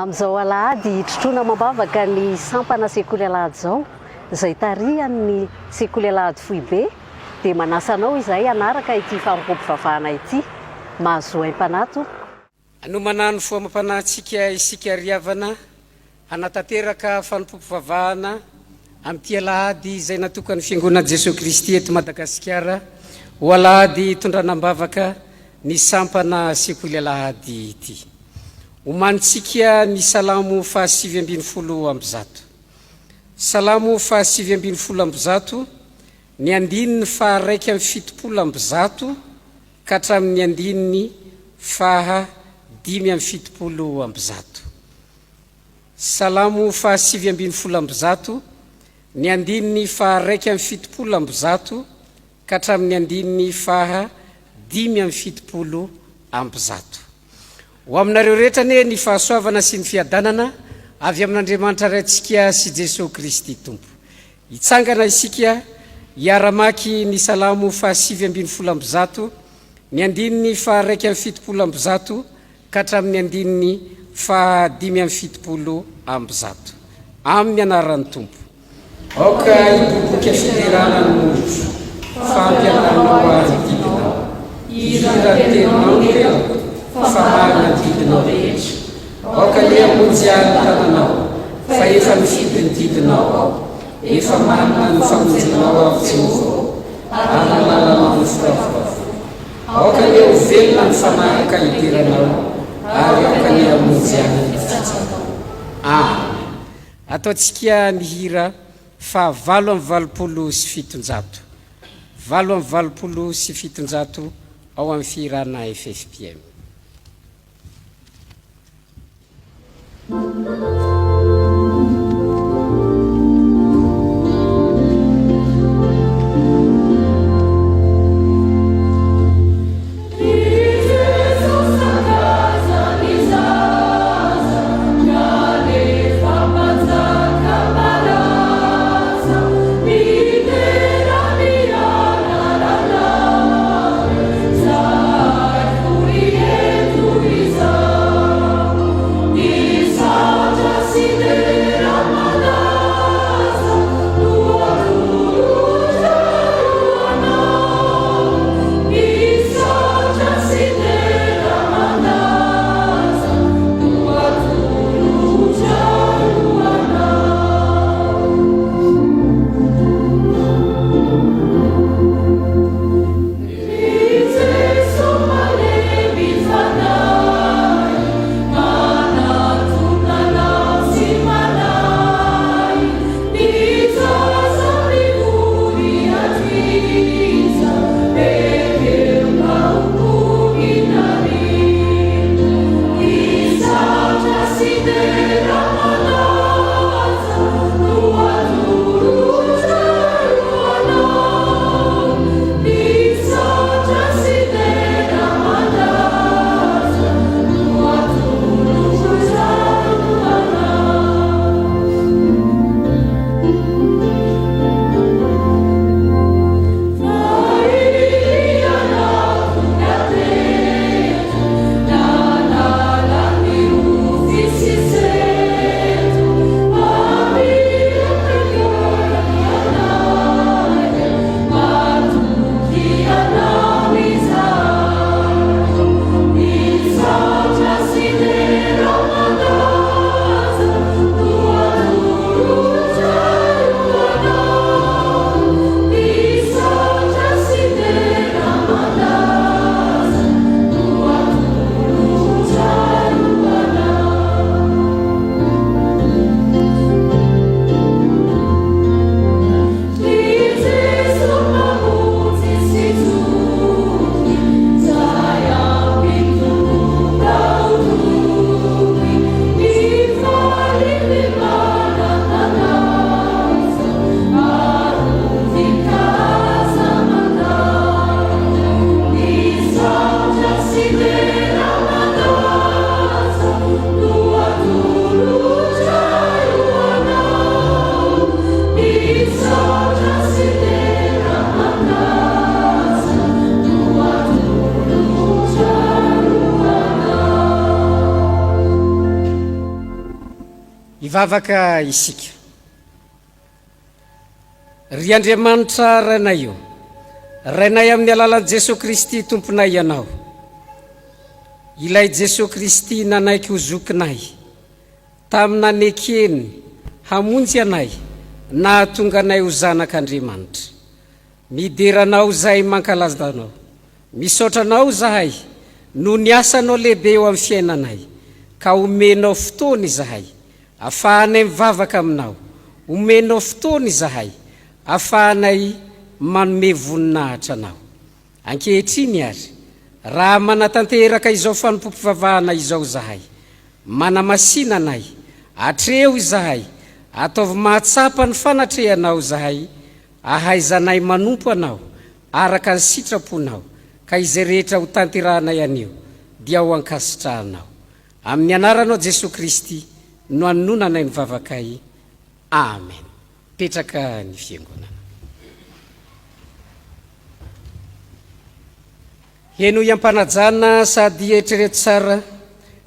Amin'izao alahady trotrona mambavaka ny sampana sekoly alahady zao izay tarihan'ny sekoly alahady Foibe dia manasanao izay anaraka ity fampompivavahana ity mahazo aim-panato. No manano foamam-panahintsika isika riavana hanatanteraka fanompompivavahana amin'ity alahady izay natokany fiangonana Jesosy Kristy eto Madagasikara ho alahady tondranam-bavaka ny sampana sekoly alahady ity. Omanitsika ny salamo fa 720 salamo fa 720 ny andininy fa 170 ka hatramin'ny andininy fa 570. Salamo fa 720 ny andininy fa 170 ka hatramin'ny andininy fa 570. Ho aminareo rehetra ane ny fahasoavana sy ny fiadanana avy amin'Andriamanitra raintsika sy Jesosy Kristy Tompo. Hitsangana isika hiara-maky ny salamo fa 720 ny andininy fa 170 ka hatramin'ny andininy fa 570 amin'ny anaran'ny Tompo. Aoka hiboboka fiderana ny molotra fampianarana azy didinao ihira teninao ny tenako fa marina didinao rehetra. Aoka le amonjy ary tananao fa efa mifidy ny didinao ao, efa marina ny famonjenao ao Jehovah ary nalalanao ny firavoravo. Aoka le ho velona ny fanaraka hidiranao ary aoka le amonjy ary ny fitsanao. Ataontsika ny hira fa 820 sy 700 820 sy 700 ao amin'ny fihirana FFPM. Yeah. ivavaka isika ry Andriamanitra rainay io, rainay amin'ny alalan'i Jesosy Kristy tomponay ianao, ilay Jesosy Kristy nanaiky ho zokinay tamina nekeny hamonjy anay nahatonga anay ho zanak'Andriamanitra. Mideranao zay mankalazanao, misaotranao zahay no ny asanao lehibe eo amin'ny fiainanay, ka omenao fotoana izahay afahanay mivavaka aminao, omenao fotoana izahay afahanay manome voninahitra anao. Ankehitriny ary raha manatanteraka izao fanompompivavahana izao zahay, manamasina anay, atreo izahay, ataovy mahatsapa ny fanatrehanao zahay, ahaizanay manompo anao araka ny sitraponao, ka izay rehetra ho tanterahanay anio dia ho ankasitrahanao. Amin'ny anaranao Jesosy Kristy no anonanay ny vavakay. Amen. Petraka ny fiangonana. Heno iampanajana sady eritrereto tsara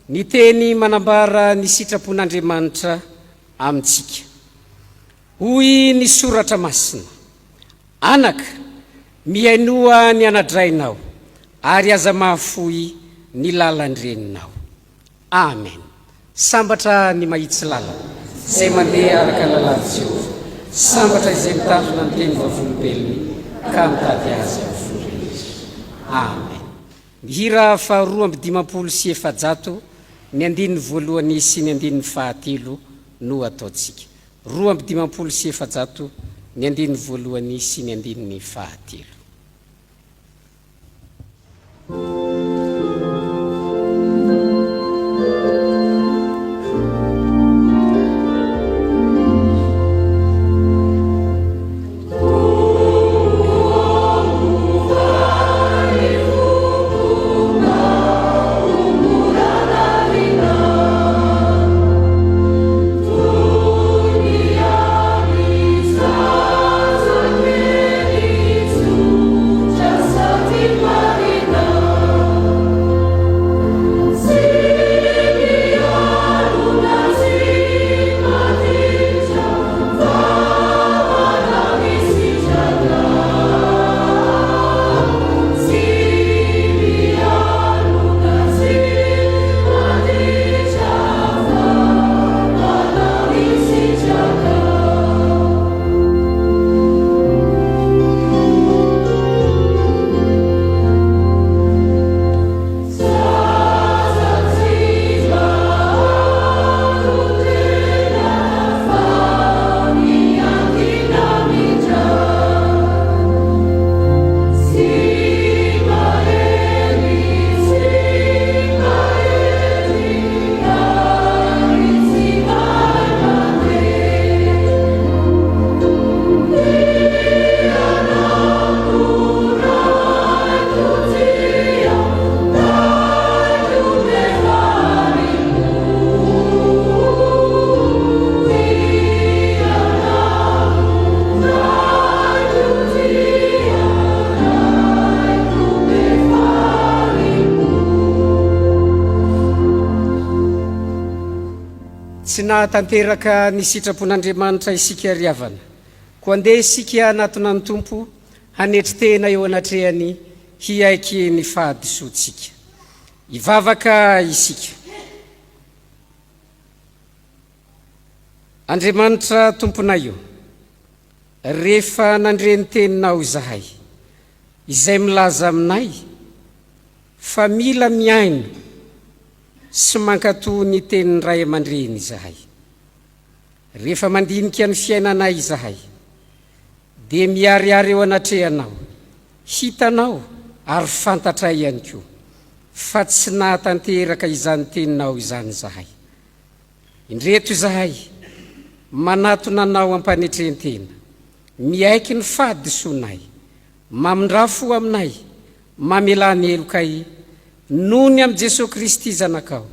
ny teny manambara ny sitrapon'Andriamanitra amintsika. Hoy ny soratra masina: anaka, mihainoa ny anadrainao ary aza mahafoy ny lalan-dreninao. Amen. Sambatra ny mahitsy lalana izay mandeha araka lalan'i Jehovah, sambatra izay mitandrina ny teny vavolombelony ka mitady azy amin'ny rehetra. Amen. Ny hira faharoa amby 580 ny 1voalohany sy ny 1fatelo no ataontsika. 2 amby 580 ny 1voalohany sy ny 1fatelo. Tsy nahatanteraka ny sitrapon'Andriamanitra isika ry havana, koa andeha isika anatona ny Tompo hanetry tena eo anatrehany hiaiky ny fahadisoantsika. Ivavaka isika. Andriamanitra Tomponay io, rehefa nandre ny teninao izahay, izay milaza aminay fa mila miaina sy mankatoa ny tenin'ny Ray aman-dreny izahay. Rehefa mandinika ny fiainanay izahay, dia miariary eo anatrehanao, hitanao ary fantatray ihany koa fa tsy nahatanteraka izany teninao izany izahay. Indreto izahay manatona anao ampanetren-tena, miaiky ny fahadisoanay, mamindrafo aminay, mamelany elokay noho ny amin'ny Jesosy Kristy zanakao,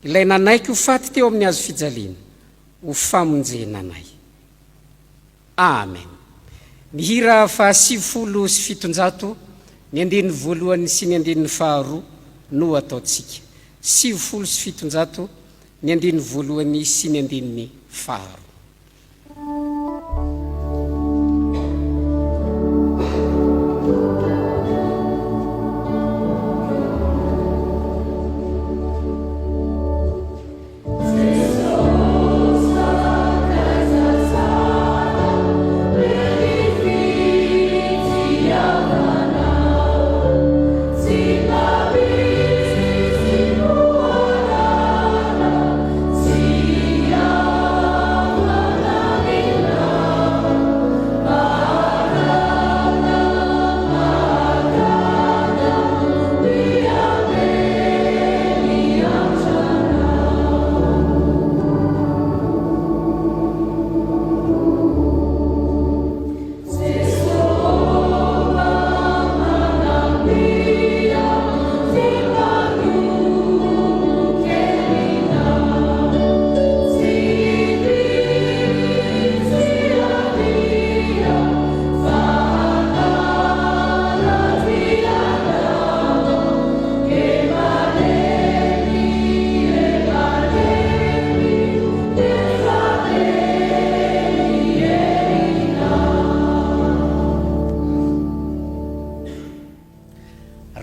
ilay nanaiky ho faty teo amin'ny hazo fijaliana, ho famonjena anay. Amen. Ny hira fa 770 ny 1voalohany sy ny 1faharoa no ataontsika. 770 ny 1voalohany sy ny faharo.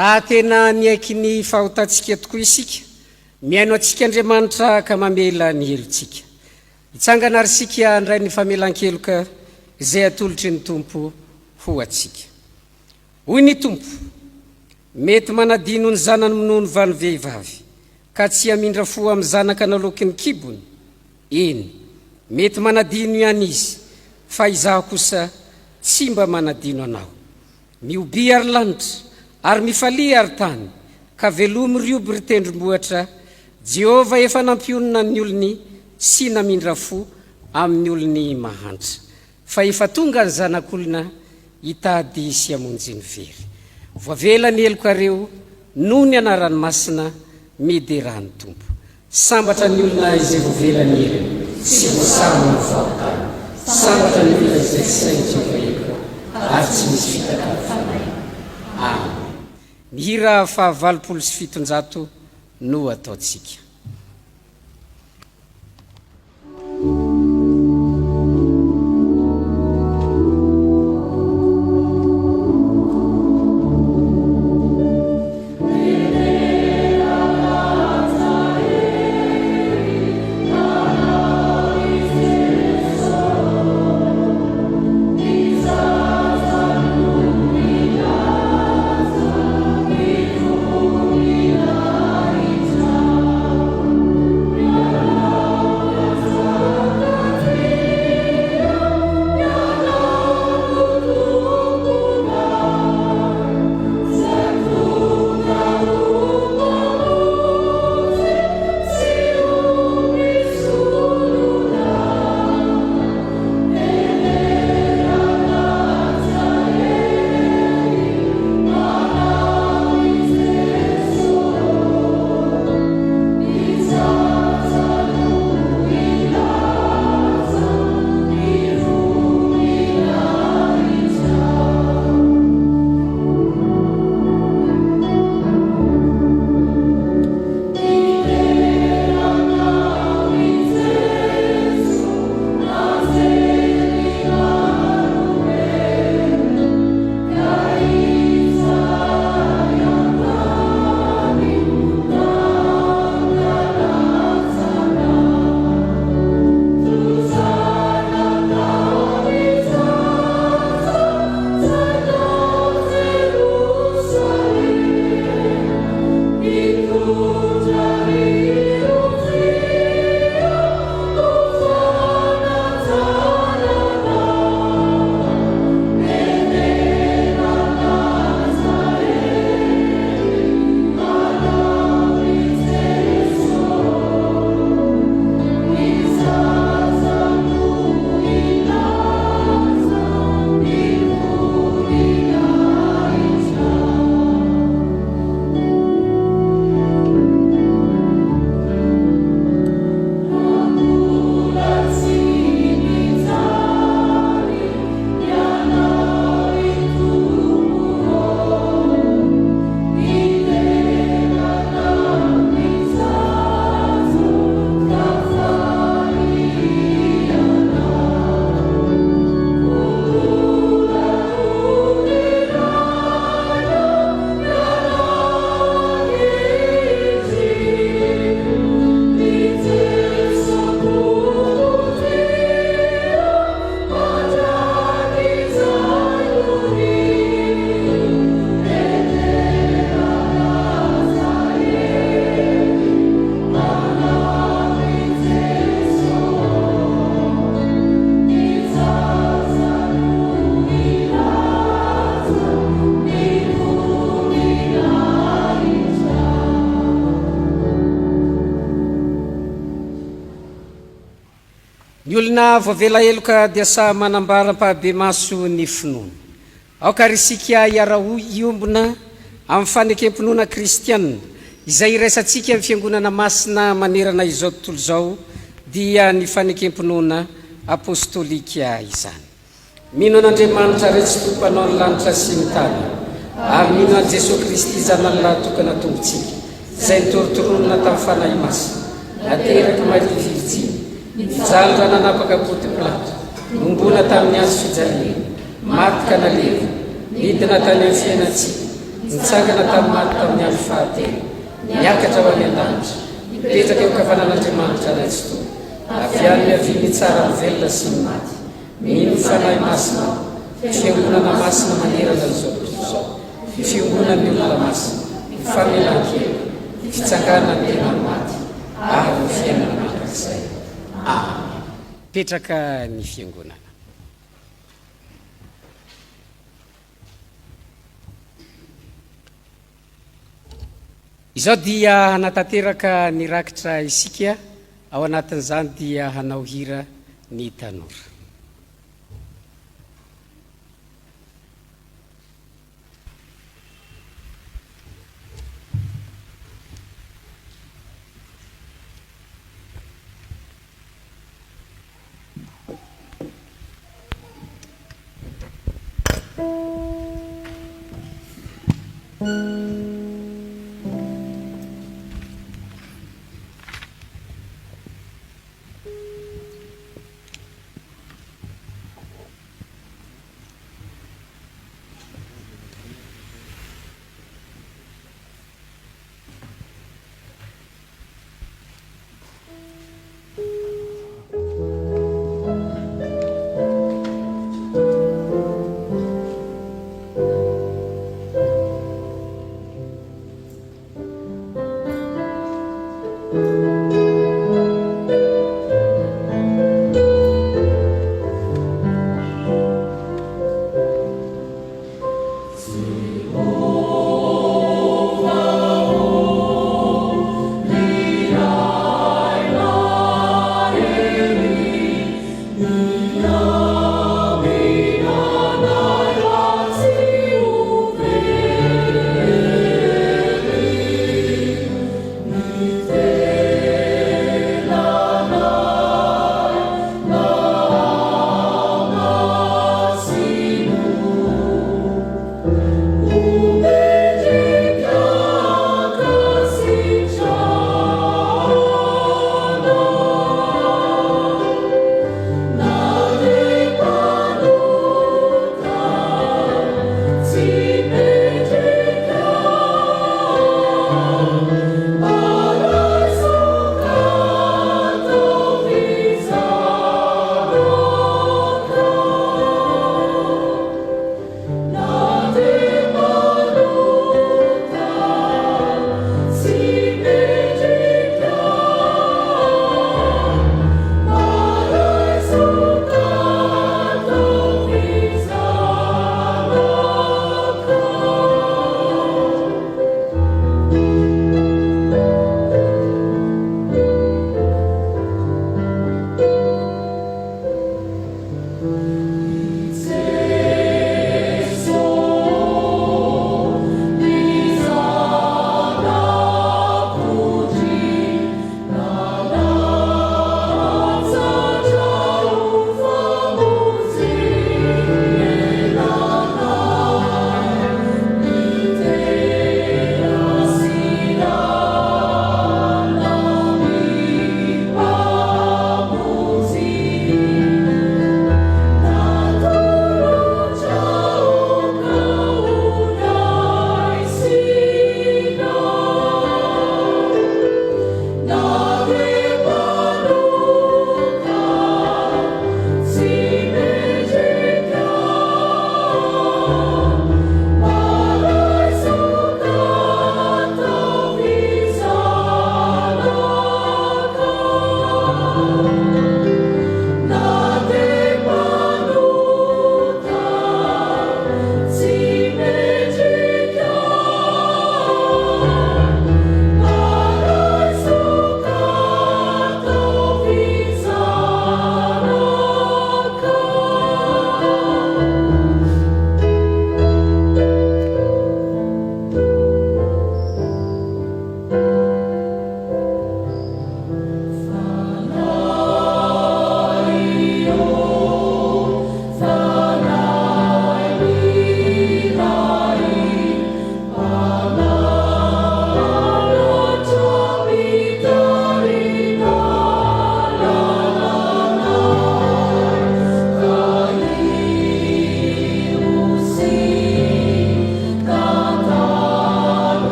Raha tena niaiky ny fahotantsika tokoa isika, miaino antsika Andriamanitra ka mamela ny helontsika. Hitsangana ary sika andray ny famelan-keloka izay atolotry ny Tompo ho atsika. Hoy ny Tompo, mety manadino ny zanany minono vano vehivavy, ka tsy hamindra fo amin'ny zanaka naloky ny kibony. Eny, mety manadino ihany izy, fa izaho kosa tsy mba manadino anao. Miobi ary lanitra, ary mifalia ary tany, ka velomy rioby ry tendrombohitra. Jehova efa nampionina ny olony sy namindra fo amin'ny olony mahantra. Fa efa tonga ny zanak'olona hitady sy hamonjy ny very. Voavela ny helokareo noho ny anaran'ny masina miderahan'ny Tompo. Sambatra ny olona izay voavela ny helony sy voasamy ny fahotana. Sambatra ny olona izay tsy saintsy voaheloka ary tsy misy fitakana. Amen. Ny hira fahavalopolo sy fitonjato no ataontsika. Oh, olona voavela eloka dia sa manambara-pahabe maso ny finoana aoka ry isika iombona amin'ny fanekem-pinoana kristianina izay iraisantsika amin'ny fiangonana masina manerana izao tontolo izao dia ny fanekem-pinoana apôstôlika izany. Mino an'Andriamanitra rehetra sy tompanao ny lanitra sy ny tany, ary mino an' Jesosy Kristy zanan'Alahy tokana tompontsika izay nitorotoroana tamin'ny fanahy masina, nateraky Maria Virjiny, nijaly raha nanapaka Ponty Pilato, nombona tamin'ny azo fijaliana, maty ka naleva, nidina tany amin'ny fiainantsika, nitsangana tamin'ny maty tamin'ny andro fahatelo, niakatra ho any an-danitra, nipetraka eo kavanan'Andriamanitra raitsy toa, avy any miaviny tsara velona sy ny maty. Mino fanahy masina, fiangonana masina manerana izao tontolo izao, fiangonan'ny olona masina, famelan-kely, fitsangana ny tena maty, ary ny fiainana mandrakizay. Amen. Petraka ny fiangonana. Izao dia hanatanteraka ny rakitra isika, ao anatin'izany dia hanao hira ny tanora.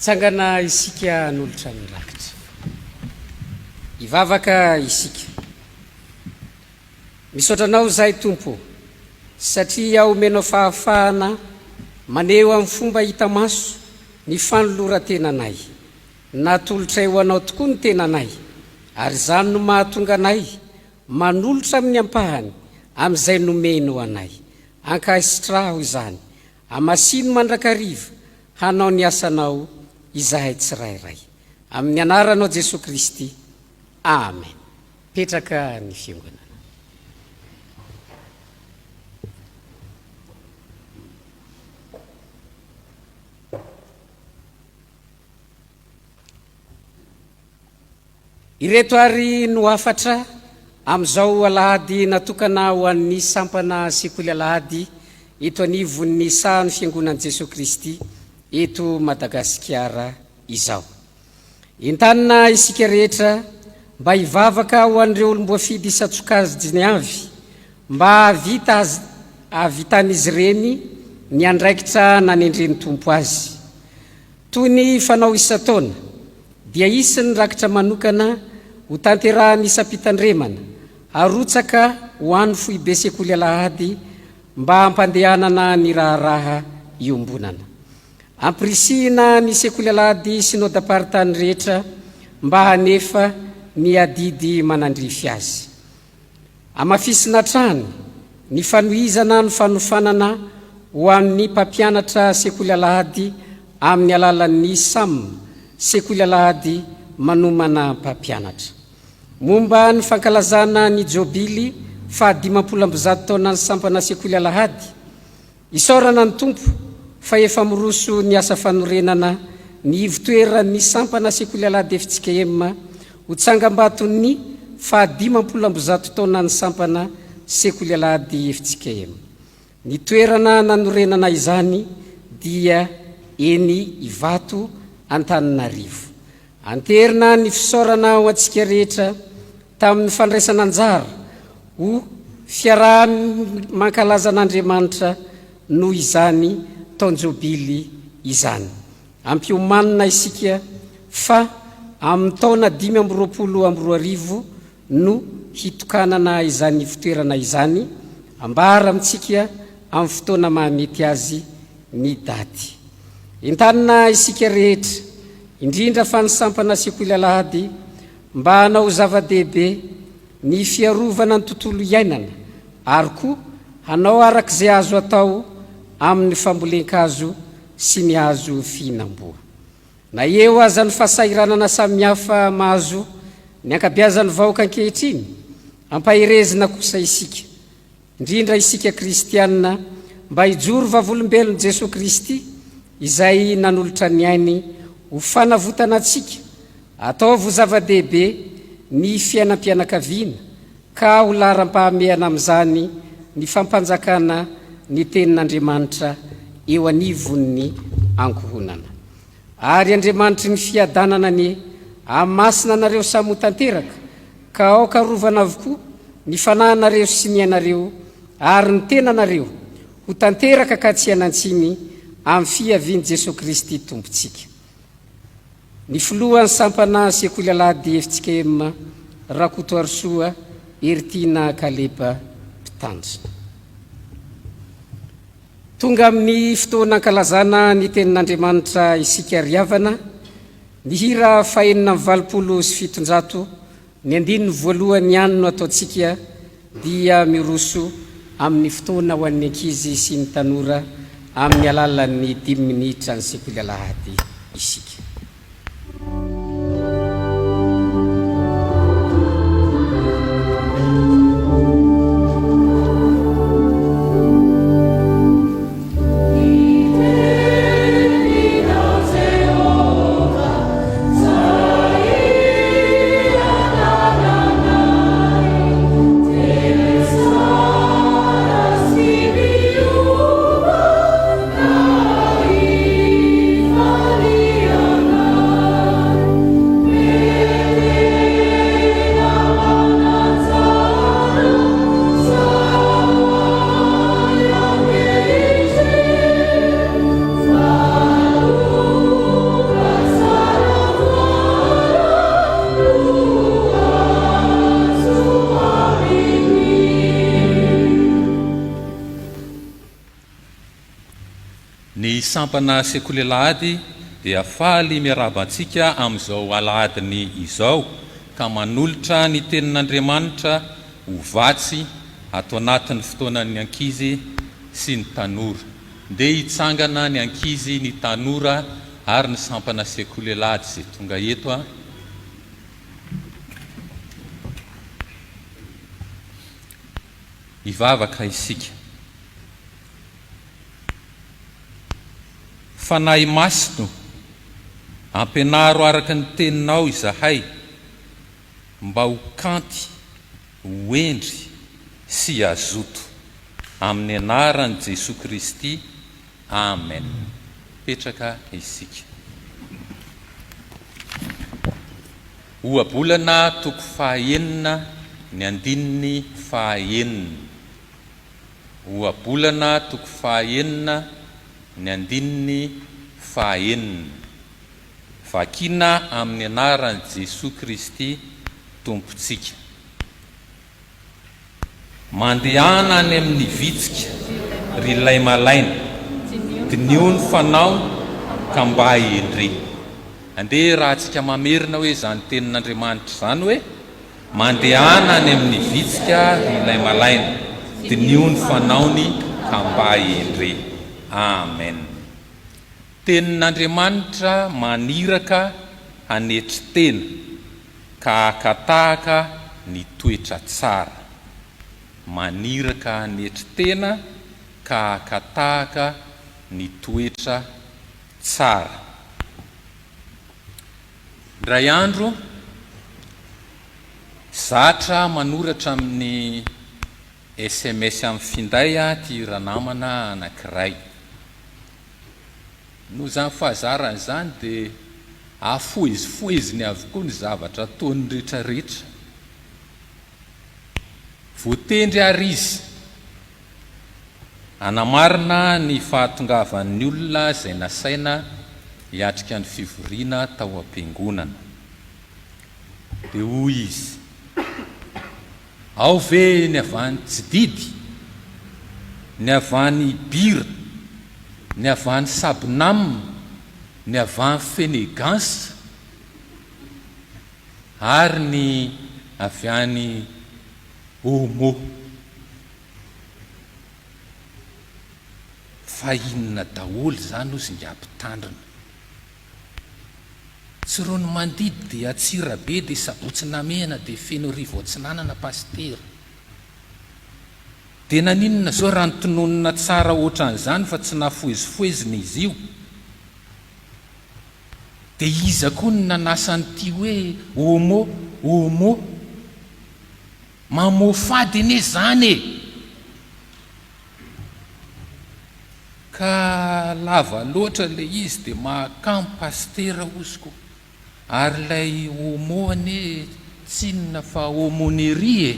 itsangana isika n'olotra mirakitra ivavaka isika misaotranao zahay tompo satria aho omenao fahafahana maneho amin'ny fomba hita maso ny fanoloran-tenanay natolotray ho anao tokoa ny tenanay ary zany no mahatonga anay manolotra amin'ny ampahany amin'izay nomenao anay ankasitraho izany amasino mandrakariva hanao ny asanao izahay tsirairay amin'ny anaranao Jesosy Kristy amen. Petraka ny fiangonana. Ireto ary no afatra amin'izao alahady natokana ho an'ny sampana sekoly alahady eto anivon'ny sahan'ny fiangonan'i Jesosy Kristy eto Madagasikara izao. Entanina isika rehetra mba hivavaka ho an'ireo olom-boafidy isatsokazy avy mba havitan'izy ireny ny andraikitra nanendreny tompo azy. Toy ny fanao isan-taona dia isy ny rakitra manokana ho tanterahany isam-pitandremana arotsaka ho an'ny foibe sekoly alahady mba hampandehanana ny raharaha iombonana. Ampirisihina ny sekoly alahady synodam-paritany rehetra mba hanefa ny adidy manandrify azy. Amafisina trano ny fanohizana ny fanofanana ho amin'ny mpampianatra sekoly alahady amin'ny alalan'ny SAM sekoly alahady manomana mpampianatra. Momba ny fankalazana ny jobily fa 500 taona ny sampana sekoly alahady, isaorana ny tompo fa efa miroso ny asa fanorenana ny ivotoeran'ny sampana sekoly alahady FJKM ho tsangam-baton'ny fa 500 taona ny sampana sekoly alahady FJKM. Ny toerana nanorenana izany dia eny Ivato Antananarivo. Anterina ny fisaorana ho antsika rehetra tamin'ny fandraisana anjara ho fiaraha mankalaza an'Andriamanitra noho izany taonjobily izany. Ampiomanina isika fa amin'ny taona 522 no hitokanana izany fitoerana izany ambara amintsika amin'ny fotoana mahamety azy ny daty. Entanina isika rehetra indrindra fa ny sampana sekoly alahady mba hanao zava-dehibe ny fiarovana ny tontolo iainana ary koa hanao arak'izay azo atao amin'ny fambolen-kazo sy ny hazo fihinam-boa. Na eo aza ny fahasahiranana samihafa mahazo ny ankabeazan'ny vahoaka ankehitriny, ampahirezina kosa isika indrindra isika kristianina mba hijoro vavolombelon'i Jesosy Kristy izay nanolotra ny ainy ho fanavotana antsika ataovo zava-dehibe ny fiainam-pianakaviana ka ho laharam-pahamehana amin'izany ny fampanjakana ny tenin'Andriamanitra eo anivon'ny ankohonana. Ary Andriamanitra ny fiadanana ny amasina anareo samy ho tanteraka ka aoka rovana avokoa ny fanahinareo sy ny ainareo ary ny tenanareo ho tanteraka ka tsy hanantsiny amin'ny fiavian'i Jesosy Kristy tompontsika. Ny filohan'ny sampana sekoly alahady FJKM Rakoto Arsoa Ertina Kaleba Mpitandrina. Tonga amin'ny fotoana ankalazana ny tenin'Andriamanitra isika riavana, ny hira 427 ny andininy voalohany ihany no ataontsika dia miroso amin'ny fotoana ho an'ny ankizy sy ny tanora amin'ny alalan'ny 10 minitra ny sekoly alahady isika. Maria sampana sekoly alahady dia faly miarabantsika amin'izao alahadiny izao ka manolotra ny tenin'Andriamanitra ho vatsy atao anatin'ny fotoanan'ny ankizy sy ny tanora. Nde hitsangana ny ankizy, ny tanora ary ny sampana sekoly alahady izay tonga eto a. Hivavaka isika. Fanahy masino ampianaro araka ny teninao izahay mba ho kanty, ho endry sy azoto amin'ny anaran'i Jesosy Kristy. Amen. Petraka isika. Ohabolana toko 9 ny andininy 9. Ohabolana toko 9 ny andininy 9. Vakina amin'ny anaran'i Jesosy Kristy Tompontsika. Mandehana any amin'ny vitsika ry lay malaina, dinio ny fanao ka mba endre. Andeha raha antsika mamerina hoe zany tenin'Andriamanitra zany hoe mandehana any amin'ny vitsika ry lay malaina, dinio ny fanaony ka mba endre. Amen. Tenin'Andriamanitra maniraka hanetry tena ka hakatahaka ny toetra tsara. Maniraka hanetry tena ka hakatahaka ny toetra tsara. Ndray andro zatra manoratra amin'ny SMS amin'ny finday ty ranamana anankiray. No zany fahazarany zany dia afoezifoeziny avokoa ny zavatra ataony rehetrarehetra. Voatendry ary izy anamarina ny fahatongavan'ny olona izay nasaina hiatrika ny fivoriana tao am-piangonana. Dia hoy izy, ao ve ny avany Tsididy, ny avany Bira, ny avany Sabonam, ny avany Fenegansa ary ny avy any Homo. Fa inona daholo zany ozy ngiampitandrina. Tsy rony mandidy dia atsira be dia sabotsina mena dia feno rivo atsinanana pastera. Dia naninona zao raha nitononina tsara ohatran'izany fa tsy nafoezifoezina izy io. Dia iza koa ny nanasan'ity hoe homo mamofady ane zany e. Ka lava loatra le izy dia mahakamo pastera oziko. Ary lay homo ane tsinona fa homonery e.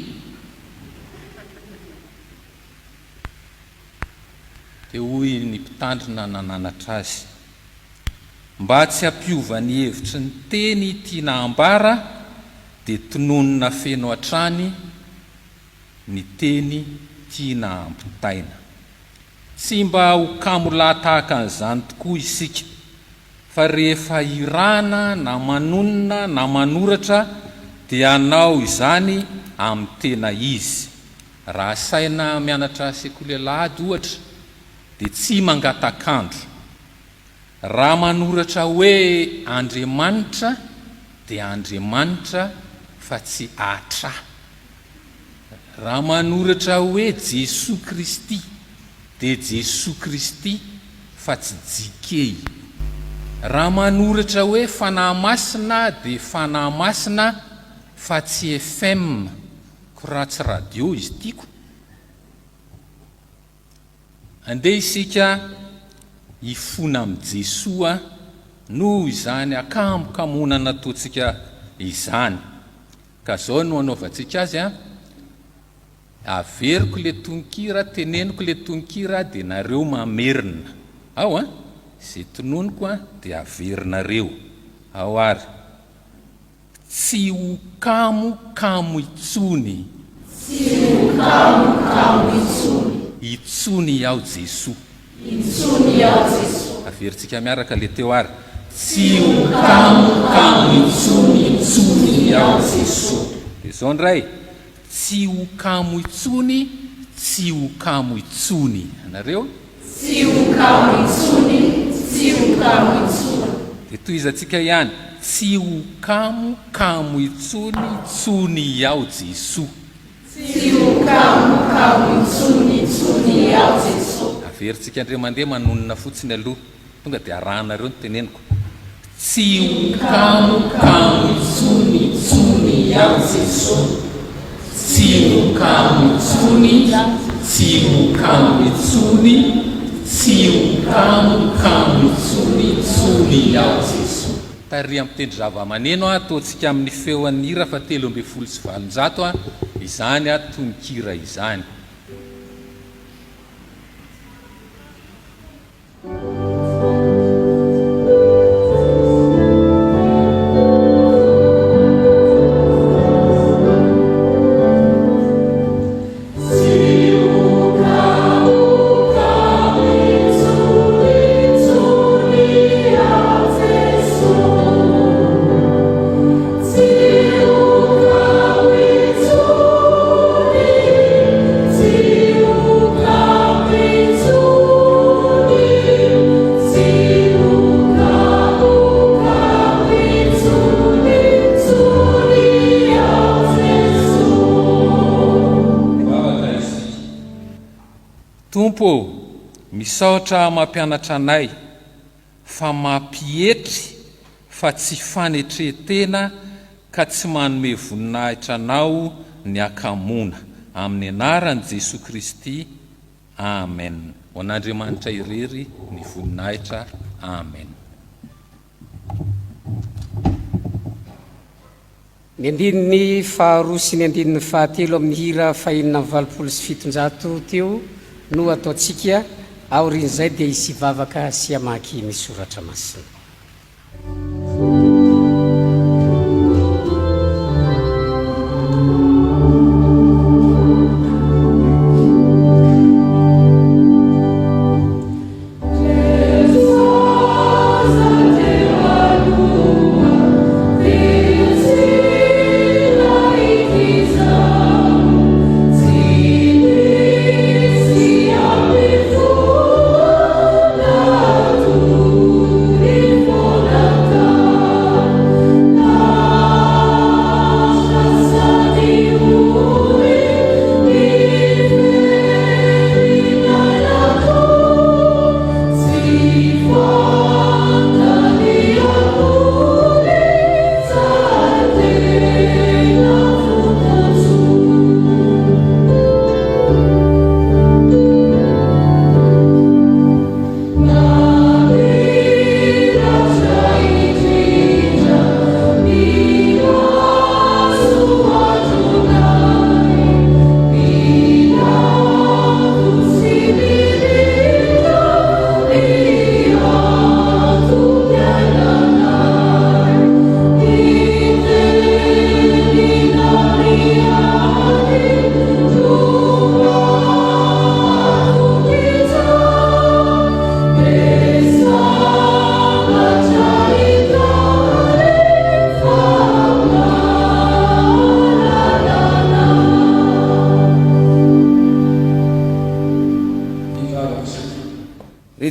Dia hoy ny mpitandrina nananatra azy, mba tsy hampiova ny hevitry ny teny tiana ambara dia tononina feno hatrany ny teny tiana ampitaina. Tsy mba ho kamo lahatahaka an'izany tokoa isika, fa rehefa irana na manonina na manoratra dia hanao izany amin'ny tena izy. Raha saina mianatra sekoly alahady ohatra dia tsy mangatakandro. Raha manoratra hoe Andriamanitra dia Andriamanitra fa tsy atra. Raha manoratra hoe Jesosy Kristy dia Jesosy Kristy fa tsy jikey. Raha manoratra hoe fanahy masina dia fanahy masina fa tsy FM, koratsy radio izy tiako. Andeha isika hifona amin'ny Jesoa noho izany akamokamonana ataontsika izany. Ka zao no anaovantsika azy averiko le tononkira, teneniko le tononkira dia nareo mamerina. Ao izay tononiko dia averinareo. Ao ary, tsy ho kamo itsony. Itsony ao Jesoa. Averintsika miaraka le teo ary tsy ho kamokamo intsony ao Jesosy. Dia izao ndray, tsy ho kamo intsony, tsy ho kamo intsony. Anareo? Tsy ho kamo intsony, tsy ho kamo intsony. Dia toizantsika ihany, tsy ho kamo intsony, intsony ao Jesosy. Tsy ho kamo intsony, intsony ao Jesosy. Averintsika andray mandeha manonona fotsiny aloha, tonga dia arahanareo ny teneniko. Tsy ho kamo intsony, intsony ao Jesosy. Tsy ho kamo intsony, tsy ho kamo intsony, tsy ho kamo intsony, intsony ao Jesosy. Taria mitendry zava-maneno ataontsika amin'ny feon'ny hira fa 320 izany tononkira izany. Tompo, misaotra mampianatra anay fa mampietry fa tsy fanetretena ka tsy manome voninahitra anao ny akamona amin'ny anaran'i Jesosy Kristy. Amen. Ho an'Andriamanitra irery ny voninahitra. Amen. Ny andininy faharoa sy ny andininy fahatelo amin'ny hira fahinina 770 teo no ataontsika aorian'izay dia hisy vavaka sy hamaky ny soratra masina.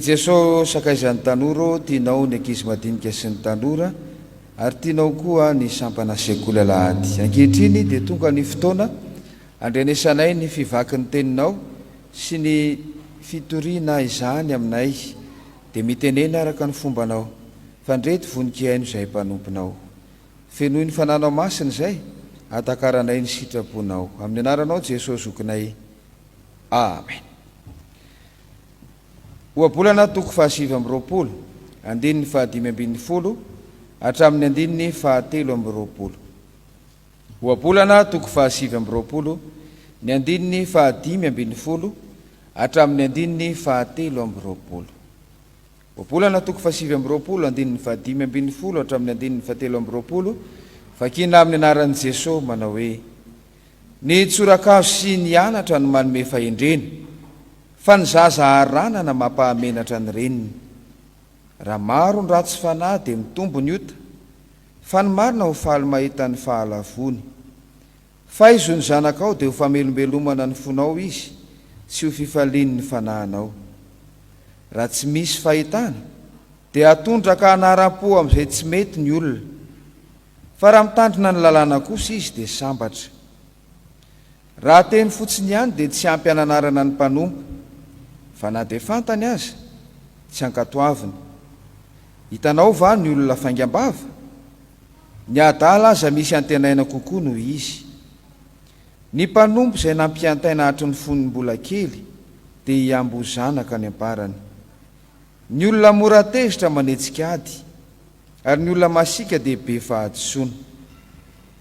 Jesosy sakaizan'ny tanora tianao ny ankizy madinika sy ny tanora ary tianao koa ny sampana sekoly alahady. Ankehitriny dia tonga ny fotoana andrenesanay ny fivaky ny teninao sy ny fitoriana izany aminay dia mitenena araka ny fombanao fandrety voninkaino izay mpanomponao fenoy ny fananao masina izay atakaranay ny sitraponao amin'ny anaranao Jesosy zokinay. Amen. Oabolana toko fahasivy amby roapolo andininy fahadimy ambin'ny folo hatramin'ny andininy fahatelo amby roapolo. Oabolana toko fahasivy amby roapolo ny andininy fahadimy ambin'ny folo hatramin'ny andininy fahatelo amby roapolo. Oabolana toko fahasivy amby roapolo andininy fahadimy ambin'ny folo hatramin'ny andininy fahatelo amby roapolo. Vakina amin'ny anaran'i Jesosy manao hoe: ny tsorakazo sy ny anatra no manome fahendrena fa ny zazaharanana mampahamenatra ny reniny. Raha maro ny ratsy fanahy dia mitombo ny ota, fa ny marina ho faly mahita ny fahalavony. Fa izo ny zanakao dia ho famelombelomana ny fonao izy, tsy ho fifaliany ny fanahinao. Raha tsy misy fahitana dia atondraka anaram-po amin'izay tsy mety ny olona, fa raha mitandrina ny lalàna kosa izy dia sambatra. Raha teny fotsiny ihany dia tsy ampy ananarana ny mpanompo, fa na dia fantany aza tsy ankatoaviny. Hitanao va ny olona faingam-bava? Ny adala aza misy antenaina kokoa noho izy. Ny mpanompo izay nampiantaina hatry ny foniny mbola kely dia hiambo zanaka ny amparany. Ny olona mora tezitra manetsika ady, ary ny olona masika dia be fahadisoana.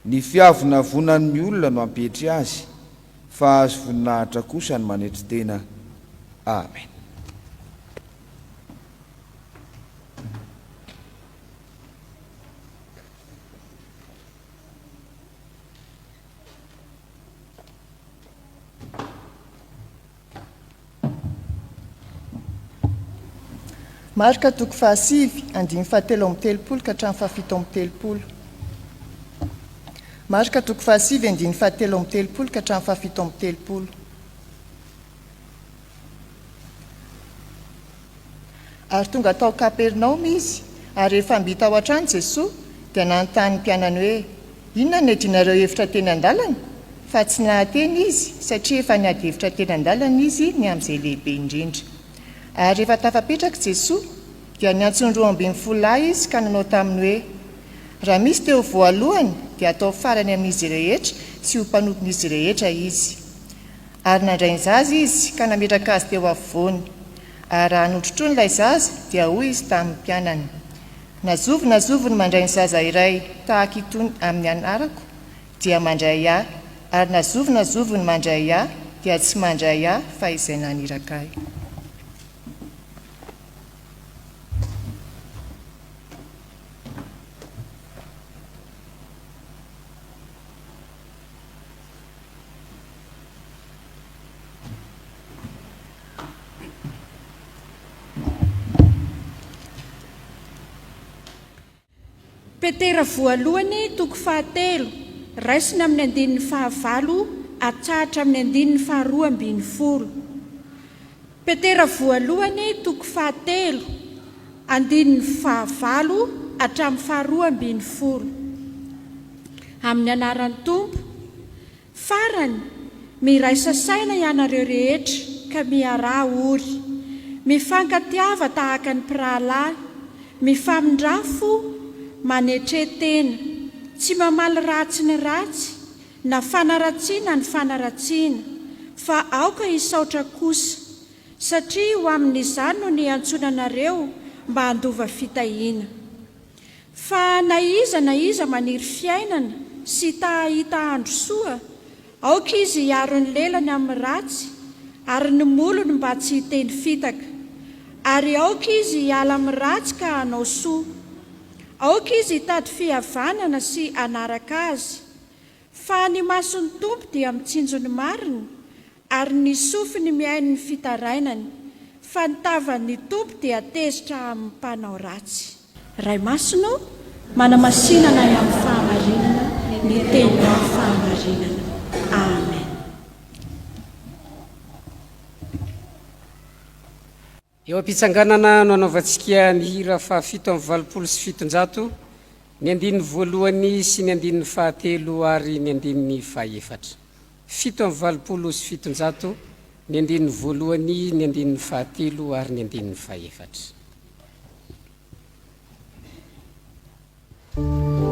Ny fiavona vonan'ny olona no ampetry azy, fa azo voninahitra kosa ny manetry tena. Amen. Marika toko fahasivy, andiny fahatelo amby telopolo ka hatramin'ny fahafito amby telopolo. Marika toko fahasivy, andiny fahatelo amby telopolo ka hatramin'ny fahafito amby telopolo. Ary tonga tao Kapernaoma izy, ary rehefa mbita ao an-trano Jesosy dia nanontany ny mpianany hoe, inona ny adinareo hevitra teny an-dalana? Fa tsy nahateny izy, satria efa niady hevitra teny an-dalana izy ny amin'izay lehibe indrindra. Ary rehefa tafapetraka Jesosy dia niantsony 12 lahy izy ka nanao taminy hoe, raha misy teo voalohany dia atao farany amin'izy rehetra sy ho mpanompon'izy rehetra izy. Ary nandray ny zaza izy ka nametraka azy teo afovoany. Ary raha notrotro n'ilay zaza dia hoy izy tamin'ny mpianany, nazovo ny mandray ny zaza iray tahaka itony amin'ny anarako dia mandray ahy, ary nazovo ny mandray ahy dia tsy mandray ahy fa izay naniraka ahy. Petera voalohany toko fahatelo, raisina amin'ny andinin'ny fahavalo, atsahatra amin'ny andinin'ny faharoa ambin'ny folo. Petera voalohany toko fahatelo, andinin'ny fahavalo, hatramin'ny faharoa ambin'ny folo. Amin'ny anaran'ny Tompo, farany miraisa saina ianareo rehetra ka miarà ory, mifankatiava tahaka ny mpirahalahy, mifamindrafo manetretena, tsy mamaly ratsy ny ratsy, na fanaratsiana ny fanaratsiana, fa aoka hisaotra kosa, satria ho amin'izany no niantsonanareo mba handova fitahiana. Fa na iza maniry fiainana sy tahahita andro soa, aoka izy hiaro ny lelany amin'ny ratsy, ary ny molony mba tsy hiteny fitaka, ary aoka izy hiala amin'ny ratsy ka hanao soa. Aoka izy hitady fihavanana sy anaraka azy, fa ny mason'ny Tompo dia mitsinjo ny marina, ary ny sofiny miainy ny fitarainany, fa ny tavan'ny Tompo dia tezitra amin'ny mpanao ratsy. Ray masonao, manamasinana amin'ny fahamarinana, ny teny amin'ny fahamarinana. Amen. Eo am-pitsanganana no anaovantsika ny hira fahafito amby 770, ny andininy voalohany sy ny andininy fahatelo ary ny andininy fahaefatra. 770, ny andininy voalohany, ny andininy fahatelo ary ny andininy fahaefatra. Amen.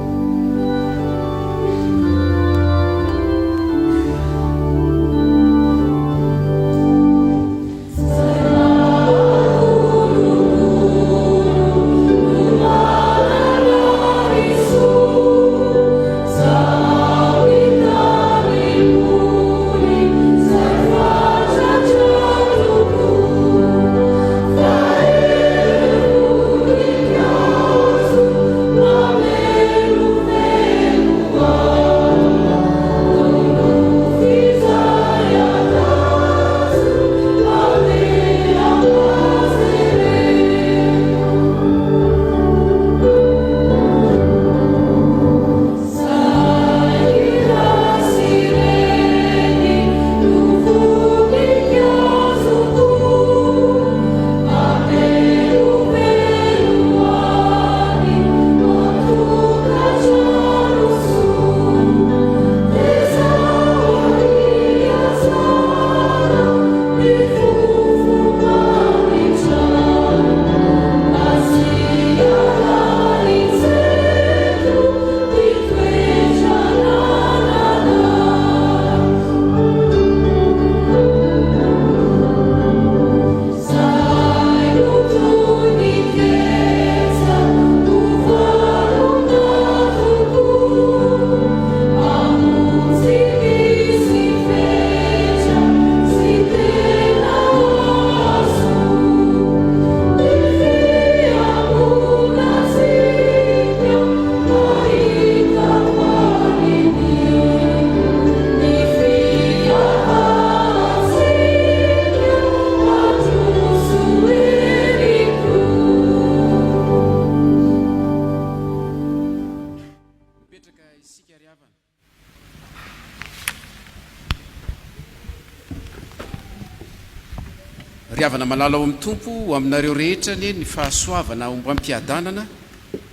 ry havana malala ao amin'ny tompo ho aminareo rehetra ny ny fahasoavana omba ampiadanana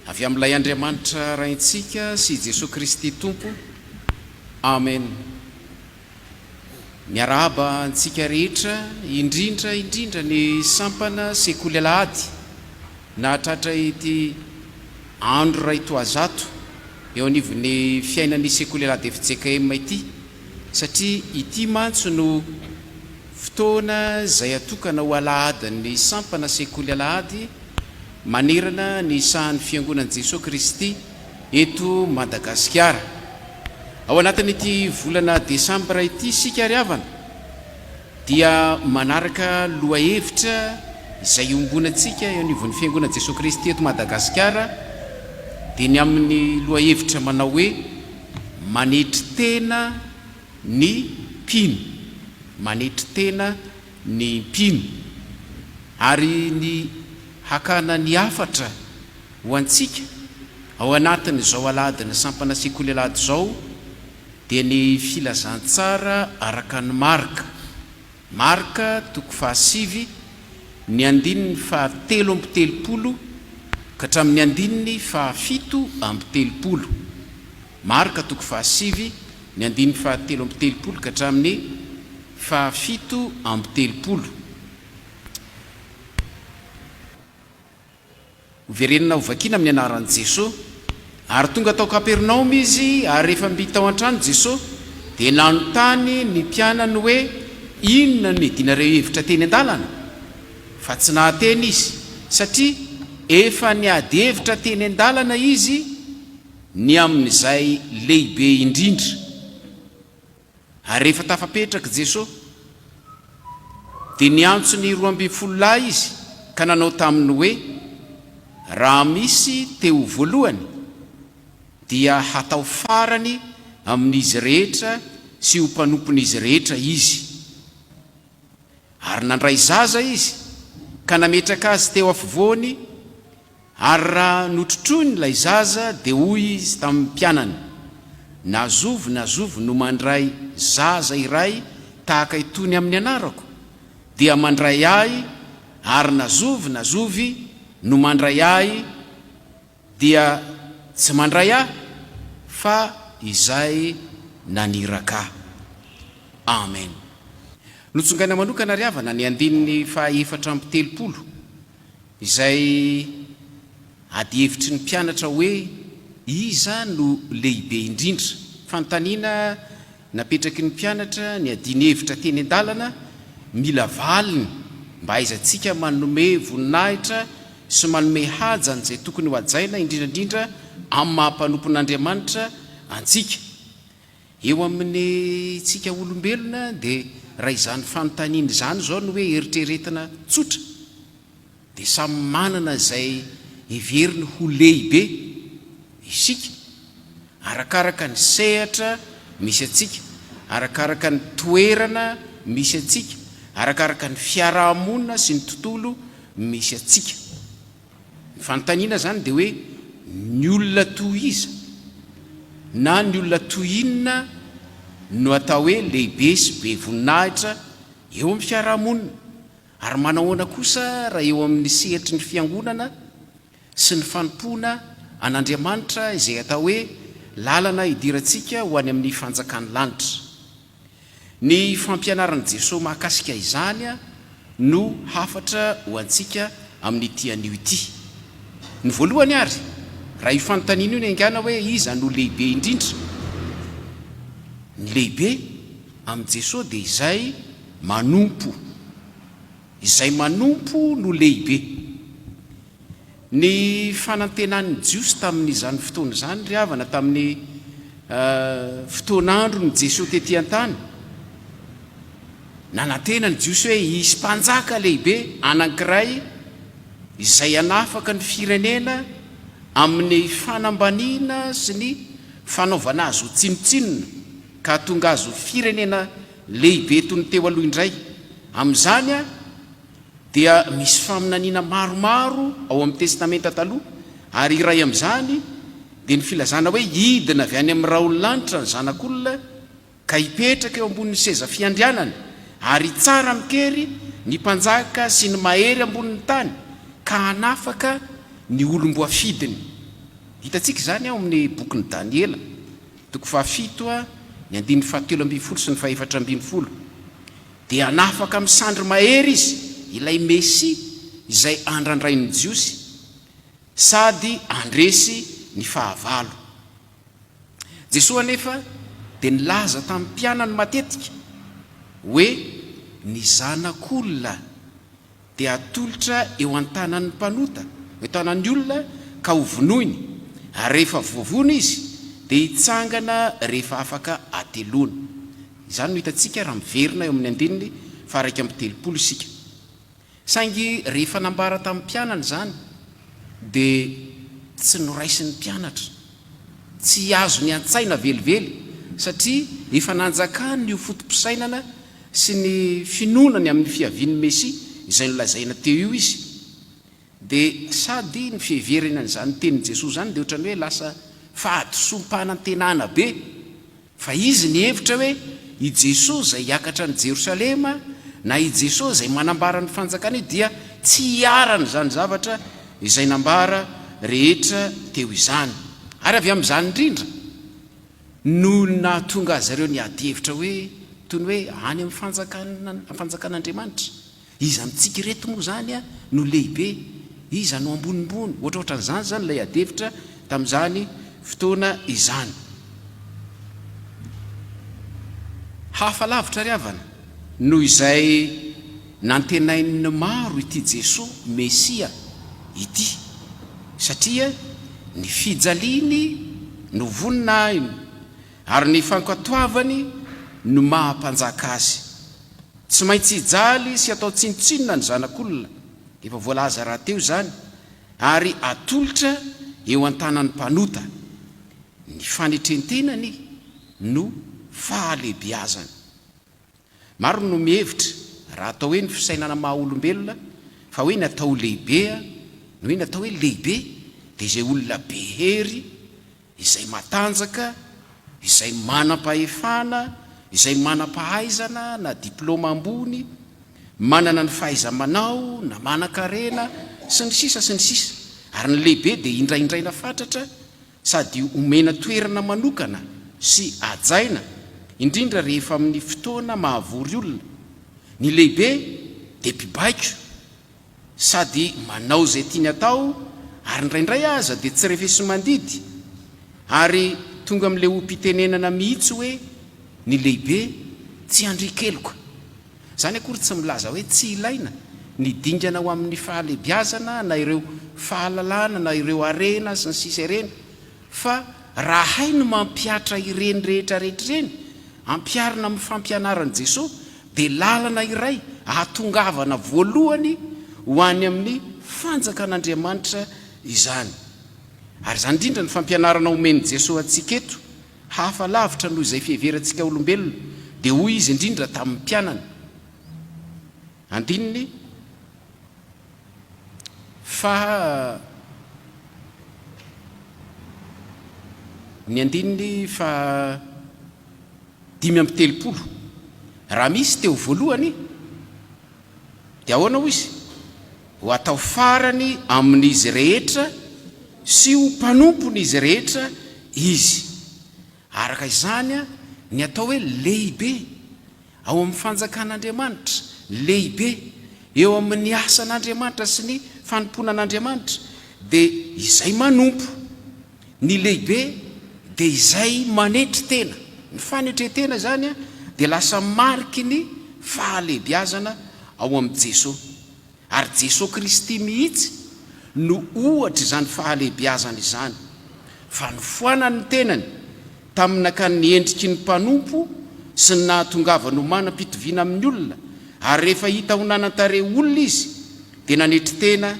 avy amin'ilay Andriamanitra raintsika sy Jesosy Kristy tompo. Amen. Miarahaba antsika rehetra indrindra ny sampana sekoly alahady nahatratra ity andro ray toazato eo anivon'ny fiainan'ny sekoly alahady FJKM ity, satria ity mantso no fotoana izay atokana ho alahadan'ny sampana sekoly alahady manerana ny sahan'ny fiangonan'i Jesosy Kristy eto Madagasikara. Ao anatin'ity volana Desambra ity sika ry havana dia manaraka lohahevitra izay ombonantsika eo anivon'ny fiangonan'i Jesosy Kristy eto Madagasikara, dia ny amin'ny lohahevitra manao hoe manetry tena ny mpino, manetry tena ny mpino, ary ny hakana ny afatra ho antsika ao anatin'izao aladina sampana sekoly alahady izao dia ny filazantsara araka ny marika toko 7 ny andininy 7:30 ka hatramin'ny andininy 7:30. Marika toko 7 ny andininy 7:30 ka hatramin'ny 7:30. Hoverenina ho vakina amin'ny anaran'i Jesosy, ary tonga tao Kapernaoma izy, ary rehefa mbita ao an-trano Jesosy dia nanontany ny mpianany hoe inona no medinareo hevitra teny an-dalana, fa tsy nahateny izy satria efa niady hevitra teny an-dalana izy ny amin'izay lehibe indrindra. Ary rehefa tafapetraka Jesosy dia niantso ny 12 lahy izy ka nanao taminy hoe raha misy teo voalohany dia hatao farany amin'izy rehetra sy ho mpanompon'izy rehetra izy. Ary nandray zaza izy ka nametraka azy teo afovoany, ary raha notrotrony ilay zaza dia hoy izy tamin'ny mpianany, nazovy no mandray zaza iray tahaka itony amin'ny anarako, dia mandray ahy, ary nazovy no mandray ahy dia tsy mandray ahy fa izay naniraka. Amen. Notsongaina manokana ry havana ny andininy 4:30 izay ady hevitry ny mpianatra hoe iza no lehibe indrindra. Fanontaniana napetraky ny mpianatra ny adiny hevitra teny an-dalana, mila valiny mba aizantsika manome voninahitra sy manome hajany izay tokony ho hajaina indrindrandrindra amin'ny mahampanopin'Andriamanitra antsika. Eo amin'ny tsika olombelona dia raha izany fanontaniana izany zao no hoe eritreretina tsotra, dia samy manana izay heveriny ho lehibe isika arakaraka ny sehatra misy atsika, arakaraka ny toerana misy atsika, arakaraka ny fiarahamonina sy ny tontolo misy atsika. Ny fanontaniana zany dia hoe ny olona toy iza na ny olona toy inona no atao hoe lehibe sy be voninahitra eo amin'ny fiarahamonina, ary manahoana kosa raha eo amin'ny sehatry ny fiangonana sy ny fanompoana an'Andriamanitra izay atao hoe lalana hidirantsika ho any amin'ny fanjakany lanitra. Ny fampianaran'i Jesosy mahakasika izany no hafatra ho antsika amin'ity anio ity. Ny voalohany ary raha io fanontaniana io ny angana hoe iza no lehibe indrindra, ny lehibe amin'i Jesosy dia izay manompo no lehibe. Ny fanantenan'ny Jiosy tamin'izany fotoana izany ry havana, tamin'ny fotoan'andro ny Jesosy tetỳ an-tany, nanantena ny Jiosy hoe hisy mpanjaka lehibe anankiray izay hanafaka ny firenena amin'ny fanambaniana sy ny fanaovana azy ho tsinotsinona ka tonga azy ho firenena lehibe toy ny teo aloha indray. Amin'izany dia misy faminaniana maromaro ao amin'ny testamenta taloha, ary iray amin'izany dia ny filazana hoe hidina avy any amin'ny raha ololanitra ny zanak'olona ka hipetraka eo ambonin'ny seza fiandrianany, ary tsara mikery ny mpanjaka sy ny mahery ambonin'ny tany ka hanafaka ny olomboafidiny. Hitantsika zany ao amin'ny bokyny Daniela toko fahafito ny 7:17 sy ny 4:7 dia hanafaka misandry mahery izy ilay Mesia izay andrandrain'ny Jiosy sady andresy ny fahavalo. Jesosy anefa dia nilaza tamin'ny mpianany matetika hoe ny zanak'olona dia atolotra eo an-tanan'ny mpanota, eo tanan'ny olona ka hovonoiny, ary rehefa voavono izy dia hitsangana rehefa afaka ateloana. Izany no hitantsika raha miverina eo amin'ny 9:30 isika. Saingy rehefa nambara tamin'ny mpianany zany dia tsy noraisin'ny mpianatra, tsy azo ny antsaina velively satria efa nanjakany ny fotom-pisainana sy ny finonany amin'ny fiavian'ny Mesia izay nolazaina teo io izy. Dia sady ny fiheverana n'izany tenin'i Jesosy zany dia ohatrany hoe lasa fahadisom-panantenana be, fa izy ny hevitra hoe i Jesosy izay hiakatra ny Jerosalema na i Jesosy izay manambara ny fanjakana io dia tsy hiarany zany zavatra izay nambara rehetra teo izany. Ary avy amin'izany indrindra no nahatonga azy ireo ny ady hevitra hoe toy ny hoe any amin'ny fanjakan'Andriamanitra, iza amintsika reto moa zany no lehibe, iza no ambonimbony, ohatraohatran'izany zany ilay ady hevitra tamin'izany fotoana izany. Hafa lavitra ry havana noho izay nantenain'ny maro ity Jesosy Mesia ity, satria ny fijaliany no voninahiny ary ny fankatoavany no mahampanjaka azy. Tsy maintsy hijaly sy atao tsinotsinona ny zanak'olona, efa voalaza raha teo zany, ary atolotra eo an-tanan'ny mpanota. Ny fanetrentenany no fahalebiazana. Maro no mihevitra raha atao hoe ny fisainana maha olombelona fa hoe natao lehibe, no hoe natao hoe lehibe dia izay olona be hery, izay matanjaka, izay manam-pahefana, izay manam-pahaizana na diplôma ambony, manana ny fahaiza-manao na manan-karena sy ny sisa sy ny sisa. Ary ny lehibe dia indraindraina fatratra sady omena toerana manokana sy ajaina, indrindra rehefa amin'ny fotoana mahavory olona. Ny lehibe dia mpibaiko sady manao izay tiany atao, ary indraindray aza dia tsy refesy mandidy, ary tonga amin'ilay ompitenenana mihitsy hoe ny lehibe tsy andrikeloka. Zany akory tsy milaza hoe tsy ilaina ny dingana ho amin'ny fahalebiazana na ireo fahalalana na ireo arena sy ny sisa ireny, fa raha hay no mampiatra ireny rehetra rehetra ireny ampiarina amin'ny fampianaran'i Jesosy dia lalana iray ahatongavana voalohany ho any amin'ny fanjakan'Andriamanitra izany. Ary zany indrindra ny fampianarana omen'i Jesosy atsika eto, hafa lavitra noho izay fiheverantsika olombelona, dia hoy izy indrindra tamin'ny mpianany. Andininy fa ny andininy fa 5:30 raha misy teo voalohany dia ahoana hoy izy? Ho atao farany amin'izy rehetra sy ho mpanompony izy rehetra izy. Araka izany ny atao hoe lehibe ao amin'ny fanjakan'Andriamanitra, lehibe eo amin'ny asan'Andriamanitra sy ny fanomponan'Andriamanitra dia izay manompo. Ny lehibe dia izay manetry tena. Ny fanetretena zany dia lasa mariky ny fahalebiazana ao amin'ny Jesosy. Ary Jesosy Kristy mihitsy no ohatra izany fahalebiazana izany, fa nifoanany ny tenany tamin'ny nakany endriky ny mpanompo sy ny nahatongavany ho manam-pitoviana amin'ny olona. Ary rehefa hita ho nanantare olona izy dia nanetry tena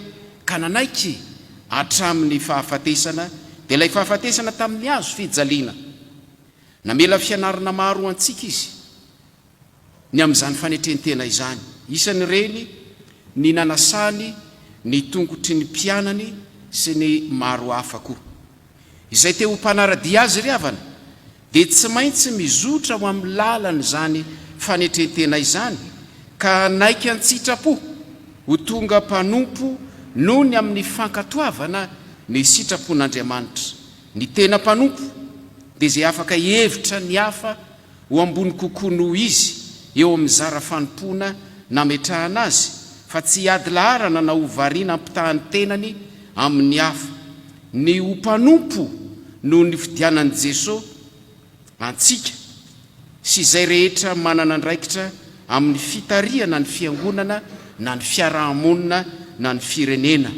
ka nanaiky hatramin'ny fahafatesana, dia ilay fahafatesana tamin'ny azo fijaliana. Namela fianarana maro antsika izy ny amin'izany fanetrentena izany. Isany reny ny nanasany ny tongotry ny mpianany sy ny maro hafa koa. Izay teo mpanaradia azy ry havana dia tsy maintsy mizotra ho amin'ny lalany izany fanetrentena izany, ka naika ny sitrapo ho tonga mpanompo noho ny amin'ny fankatoavana ny sitrapon'Andriamanitra. Ny tena mpanompo dia izay afaka hevitra ny hafa ho ambony kokoa noho izy eo amin'ny zara fanompoana nametrahana azy, fa tsy ady laharana na ho variana ampitahany tenany amin'ny hafa. Ny ho mpanompo noho ny fidianan'i Jesosy antsika sy izay rehetra manana andraikitra amin'ny fitariana ny fiangonana na ny fiarahamonina na ny firenena.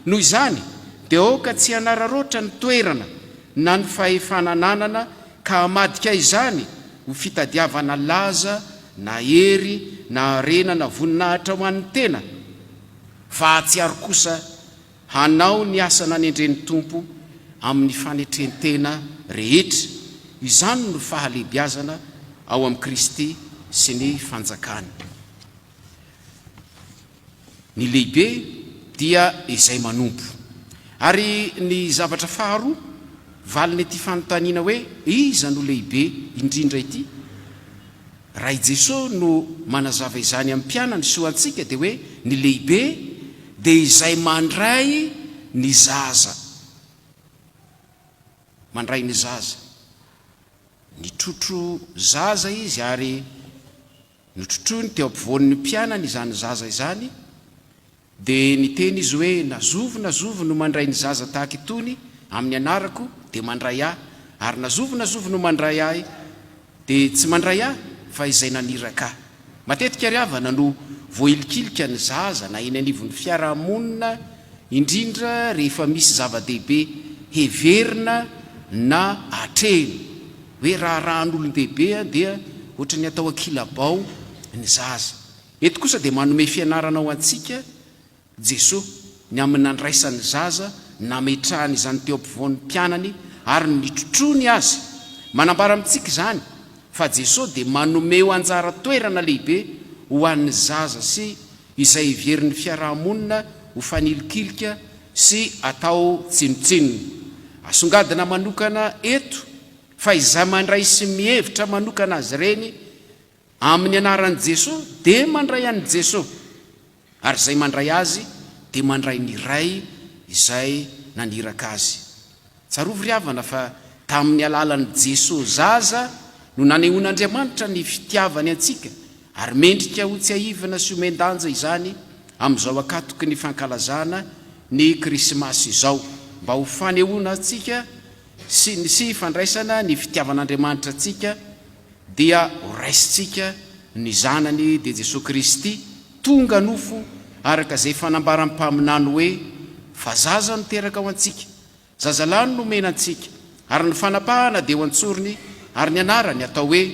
Noho izany dia oka tsy hanararoatra ny toerana na ny fahefanananana ka hamadika izany ho fitadiavana laza na hery na arena na voninahitra ho an'ny tena, fa atsiaro kosa hanao ny asa nanendren'ny Tompo amin'ny fanetrentena rehetra. Izany no fahalehibiazana ao amin'ny Kristy sy ny fanjakany. Ny lehibe dia izay manompo. Ary ny zavatra faharoa valiny ity fanontaniana hoe iza no lehibe indrindra ity, raha i Jesosy no manazava izany amin'ny mpianany sy ho antsika dia hoe ny lehibe dia izay mandray ny zaza. Mandray ny zaza, ny trotro zaza izy ary notrotrony teo ampovoan'ny mpianany izany zaza izany, dia niteny izy hoe nazovo no mandray ny zaza tahaka itony amin'ny anarako dia mandray ahy, ary nazovo no mandray ahy dia tsy mandray ahy fa izay naniraka ahy. Matetika ary havana no voailikilika ny zaza na eny anivon'ny fiarahamonina, indrindra rehefa misy zava-dehibe heverina na atreny, hoe rahan'olon-dehibe dia ohatra ny atao akilabao ny zaza. Eto kosa dia manome fianarana ho antsika Jesosy ny amin'ny nandraisany zaza, nametrahany izany teo ampovoan'ny mpianany ary nitrotrony azy. Manambara amintsika izany fa Jesosy dia manome ho anjara toerana lehibe ho an'ny zaza sy izay heverin'ny fiarahamonina ho fanilikilika sy atao tsinotsinony. Asongadina manokana eto fa izay mandray sy mihevitra manokana azy ireny amin'ny anaran'i Jesosy dia mandray an'i Jesosy, ary izay mandray azy dia mandray ny ray izay naniraka azy. Tsarovy ry havana fa tamin'ny alalan'i Jesosy zaza no nanehoan'Andriamanitra ny fitiavany antsika, ary mendrika ho tsy ahivana sy homen-danja izany amin'izao akatoky ny fankalazana ny Krismasy izao, mba ho fanehoana antsika sy fandraisana ny fitiavan'Andriamanitra antsika dia ho raisintsika ny zanany dia Jesosy Kristy tonga nofo araka izay fanambaran'ny mpaminany hoe fa zaza no teraka ao antsika, zazalahy no mena antsika, ary ny fanapahana dia ho antsorony ary ny anarany atao hoe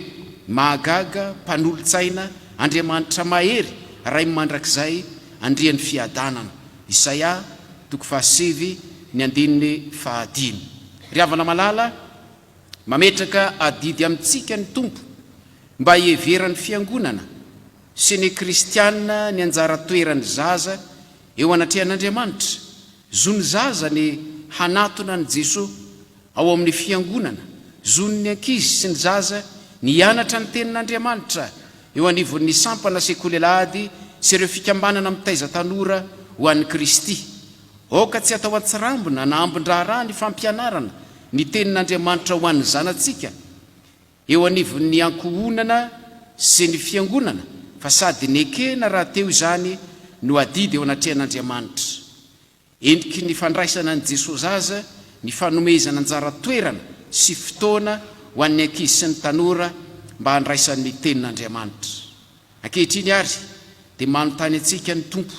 mahagaga, mpanolo-tsaina, Andriamanitra mahery, ray mandrakizay, andrian'ny fiadanana. Isaia 7:5. Ry havana malala, mametraka adidy amintsika ny Tompo mba hieveran'ny fiangonana sy ny kristianina ny anjara toerany zaza eo anatrehan'Andriamanitra. Zony zaza ny hanatona ny Jesosy ao amin'ny fiangonana, zony ny ankizy sy ny zaza ny hianatra ny tenin'Andriamanitra eo anivon'ny sampana sekoly alahady sy ireo fikambanana mitaiza tanora ho an'ny Kristy. Oka tsy atao atsirambina na ambon-draharaha ny fampianarana ny tenin'Andriamanitra ho an'ny zanatsika eo anivon'ny ankohonana sy ny fiangonana, fa sady ny ekena raha teo izany no adidy eo anatrehan'Andriamanitra. Endriky ny fandraisana ny Jesosy zaza ny fanomezana anjara toerana sy fotoana ho an'ny ankizy sy ny tanora mba handraisan'ny tenin'Andriamanitra. Ankehitriny ary dia manontany antsika ny Tompo,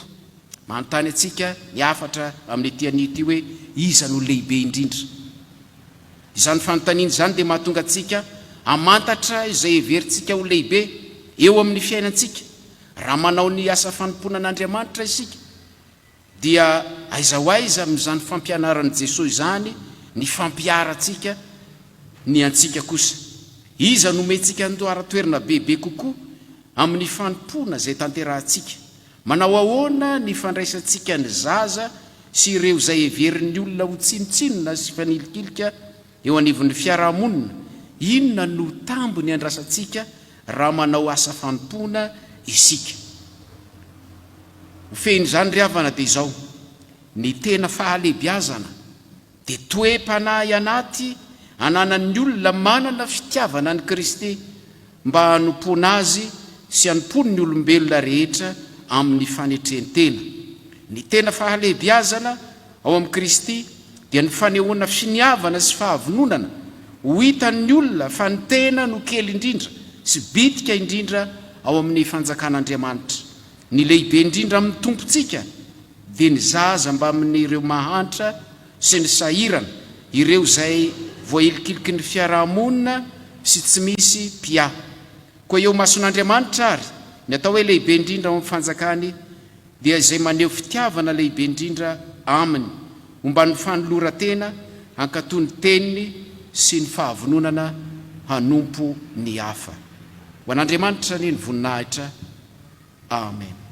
manontany antsika ny afatra amin'ny ity anity hoe iza no lehibe indrindra. Izany fanontaniana izany dia mahatonga antsika hamantatra izay heverintsika ho lehibe eo amin'ny fiainantsika. Raha manao ny asa fanomponan'Andriamanitra isika dia aiza ho aiza amin'izany fampianaran'i Jesosy izany ny fampiarantsika ny antsika kosa. Iza no mentsika ndoara-toerana bebe kokoa amin'ny fanompona izay tanterahantsika. Manao ahoana ny fandraisantsika ny zaza sy ireo izay heverin'ny olona ho tsinotsinona sy fanilikilika eo anivon'ny fiarahamonina. Inona no tambo ny andrasantsika raha manao asa fanompona isika? hofeny zany ry havana dia izao ny tena fahalehibiazana dia toe-panahy anaty ananan'ny olona manana fitiavana ny Kristy mba hanompoana azy sy hanompono ny olombelona rehetra amin'ny fanetrentena. Ny tena fahalehibiazana ao amin'ny Kristy dia ny fanehoana finiavana sy fahavononana ho hitan'ny olona fa ny tena no kely indrindra sy bitika indrindra ao amin'ny fanjakan'Andriamanitra. Ny lehibe indrindra amin'ny tompontsika dia ny zaza mba amin'ireo mahantra sy ny sahirana, ireo izay voahilikiliky ny fiarahamonina sy tsy misy pia. Koa eo mason'Andriamanitra ary ny atao hoe lehibe indrindra ao amin'ny fanjakany dia izay maneho fitiavana lehibe indrindra aminy momba ny fanoloran-tena, hankatoy ny teniny sy ny fahavononana hanompo ny hafa. Ho an'Andriamanitra ny voninahitra. Amen.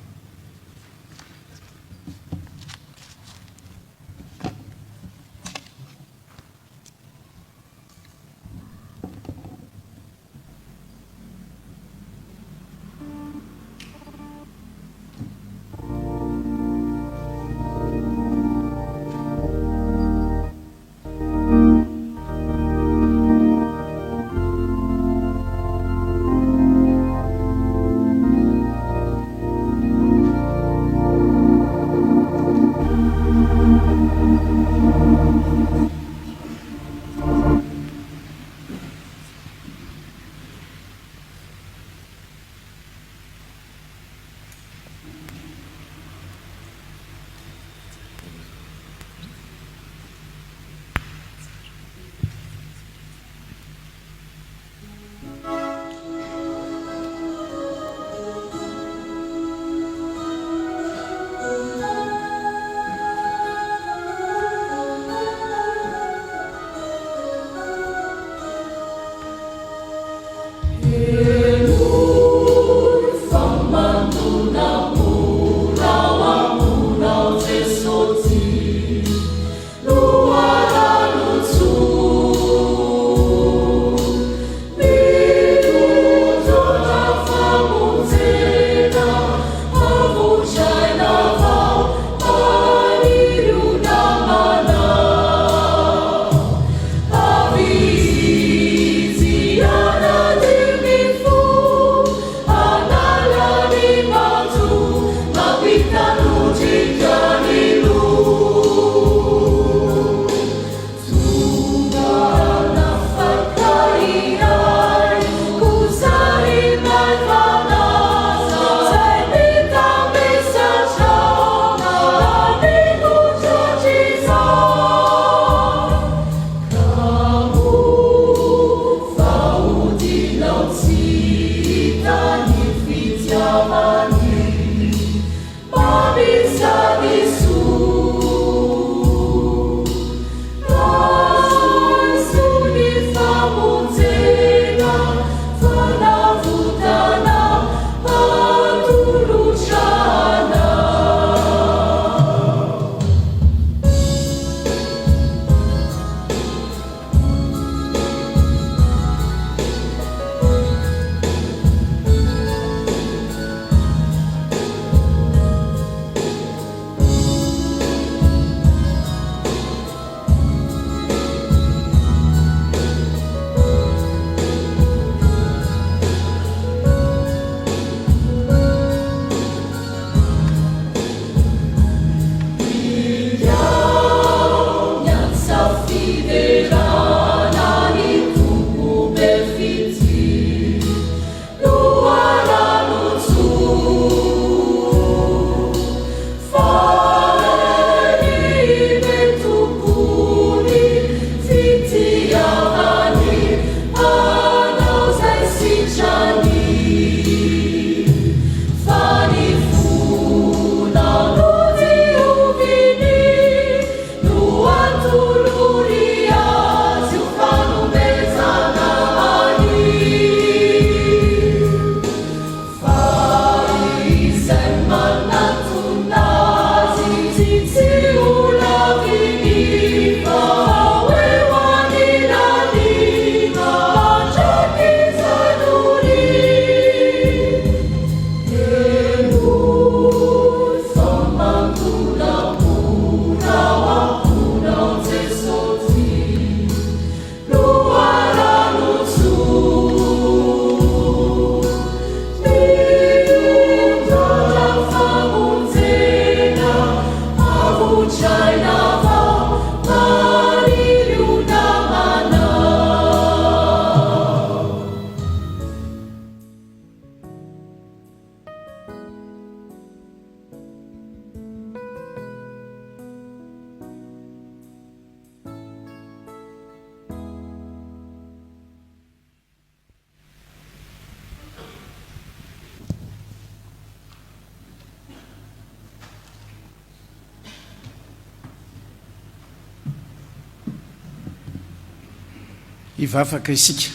ivavaka isika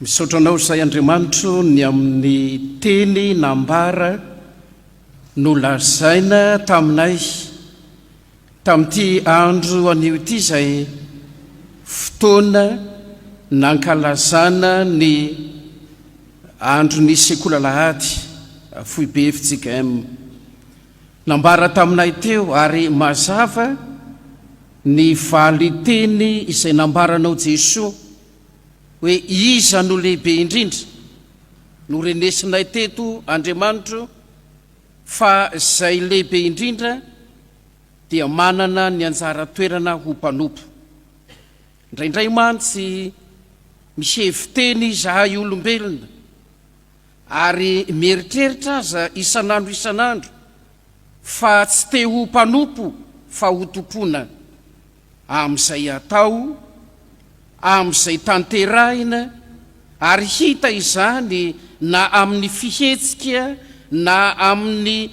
misaotranao zay Andriamanitro ny amin'ny teny nambara no lazaina taminay tamin'ity andro anio ity zay fotoana nankalazana ny andro ny sekola lahady foibe FJKM nambara taminay teo ary mazava ny valy teny izay nambaranao Jesosy hoe iza no lehibe indrindra no renesinay teto Andriamanitro fa zay lehibe indrindra dia manana ny anjara toerana ho mpanompo. Indraindray mantsy misy heviteny izahay olombelona ary mieritreritra aza isanandro fa tsy te ho mpanompo fa ho tompona amin'izay atao, amin'izay tanterahina ary hita izany na amin'ny fihetsika na amin'ny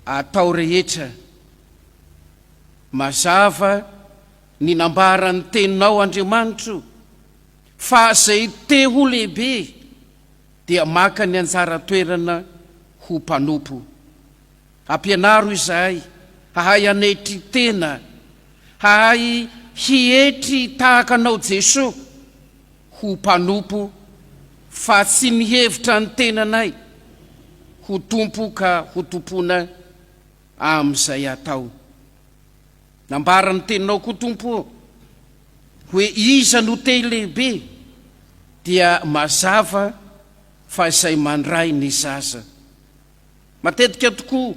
atao rehetra. Mazava ny nambarany teninao Andriamanitro fa zay te ho lehibe dia maka ny anjara toerana ho mpanompo. Ampianaro izahay hahay anetry tena, hahay hietry tahaka anao Jesosy ho mpanompo fa tsy ny hevitra ny tenanay ho tompo ka ho tompona amin'izay atao. Nambarany teninao ko tompo hoe iza no te lehibe dia mazava fa izay mandray ny zaza. Matetika tokoa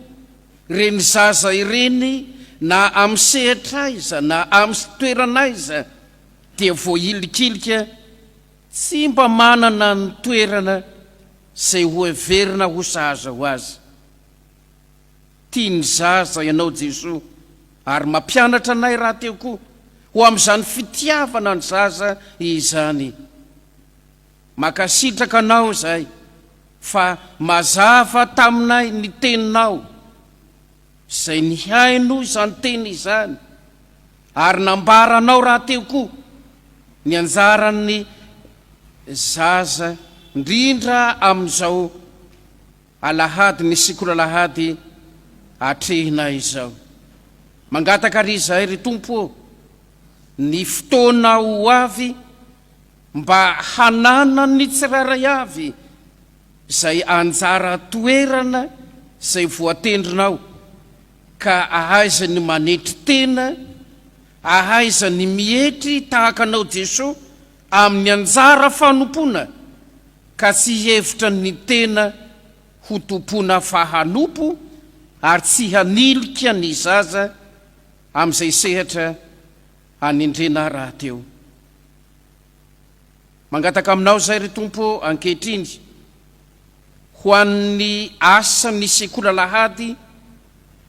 reny zaza ireny na amin'ny sehatra aiza na amin'ny toerana aiza dia voailikilika tsy mba manana ny toerana zay ho heverina ho zaza ho azy. Tiany zaza ianao Jesosy ary mampianatra anay raha teo koa ho amin'izany fitiavana ny zaza izany. Makasitraka anao zay fa mazava taminay ny teninao zay ny haino izany teny izany ary nambaranao raha teo koa ny anjarany zaza indrindra amin'izao alahady ny sikola lahady atrehina izao. Mangataka ry izahay ry Tompo ny fotoana ho avy mba hanana ny tsiraray avy zay anjara toerana zay voatendrinao ka ahaiza ny manetry tena, ahaiza ny mietry tahaka anao Jesosy amin'ny anjara fanompona ka tsy hevitra ny tena ho tompona fahanompo ary tsy hanilika ny zaza amin'izay sehatra anendrena raha teo. Mangataka aminao zay ry Tompo ankehitriny ho an'ny asa ny sekola lahady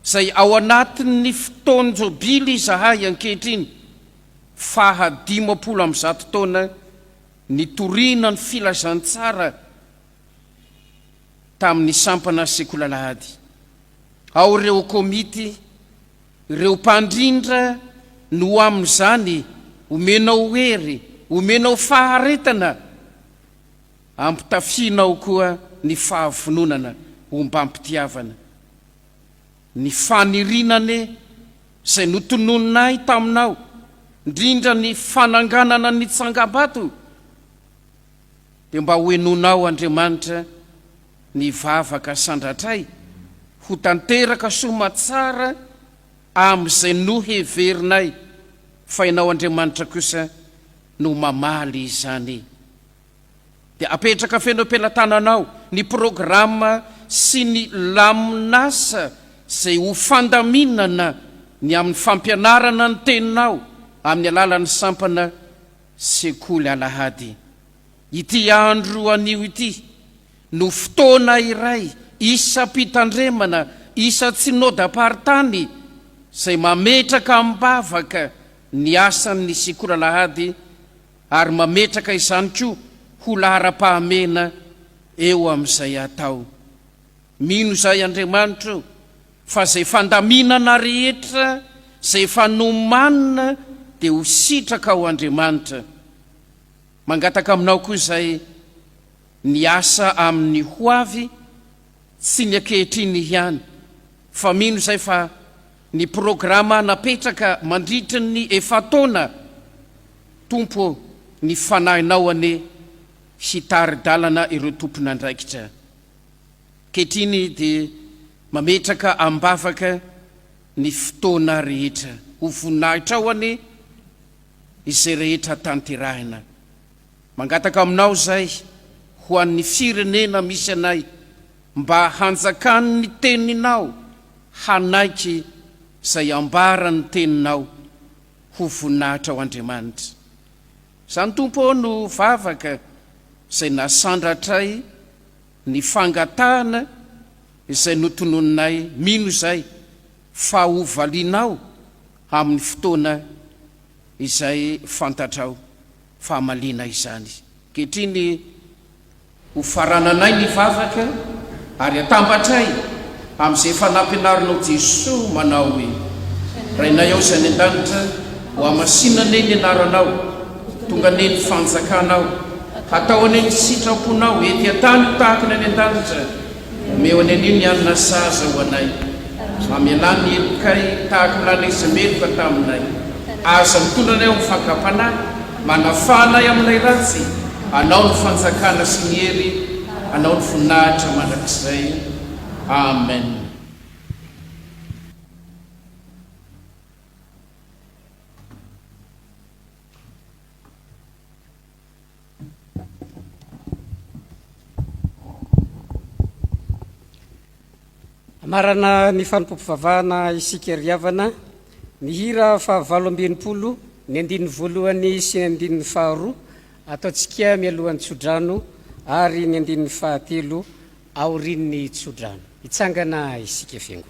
zay ao anatin'ny fotoan-jobily izahay ankehitriny 500 taona nitoriana ny filazantsara tamin'ny sampana sekola lahady. Ao reo komity, reo mpandrindra no amin'izany omenao hery, omenao faharetana, ampitafianao koa ny fahavononana ombampitiavana. Ny fanirinane zay notononay taminao, indrindra ny fananganana ny tsangam-bato, dia mba hoenonao Andriamanitra ny vavaka sandratray ho tanteraka somatsara amin'izay no heverinay fa ianao Andriamanitra kosa no mamaly izany. Dia apetraka feno am-pelatananao ny programa sy ny laminasa zay ho fandaminana ny amin'ny fampianarana ny teninao amin'ny alalan'ny sampana sekoly alahady. Ity andro anio ity no fotoana iray isa-pitandremana, isa-tsinodam-paritany zay mametraka ambavaka ny asan'ny sekoly alahady ary mametraka izany koa ho lahara-pahamena eo amin'izay atao. Mino zay Andriamanitro fa zay fandaminana rehetra zay fanomanina dia ho sitraka ao Andriamanitra. Mangataka aminao koa izay ny asa amin'ny hoavy tsy ny ankehitriny ihany, fa mino izay fa ny programa napetraka mandritry ny efataona. Tompo, ny fanahinao ane hitary-dalana ireo tompon'andraikitra. Kehitriny dia mametraka ambavaka ny fotoana rehetra, ho voninahitra ao ane izay rehetra tanterahina. Mangataka aminao zay ho an'ny firenena misy anay, mba hanjakany ny teninao, hanaiky zay ambara ny teninao, ho voninahitra ao Andriamanitra. Zany Tompo no vavaka zay nasandratray ny fangatahana izay notononinay, mino izay fa ho valinao amin'ny fotoana izay fantatrao fa malina izany. Kehitriny ho farananay ny vavaka ary atambatray amin'izay fanampianarinao Jesosy manao hoe: Rainay ao izay ny an-danitra, ho amasinane ny anaranao, tonga ane ny fanjakanao, hatao ane ny sitraponao ety an-tany tahaka ny any an-danitra, meo ane ny anina saza ho anay, amelany elokay tahaka milana izy meloka taminay, aza mitondra anay amin'ny fankapanahy, manafanay aminay ratsy, anao ny fanjakana sy ny hery, anao ny voninahitra mandrakizay. Amen. Marana ny fanompompivavahana isika riavana, ny hira fa 7 ny 1 sy ny 2 ataontsika mialohan'ny tsodrano ary ny 3 aorin'ny tsodrano. Hitsangana isika fiango.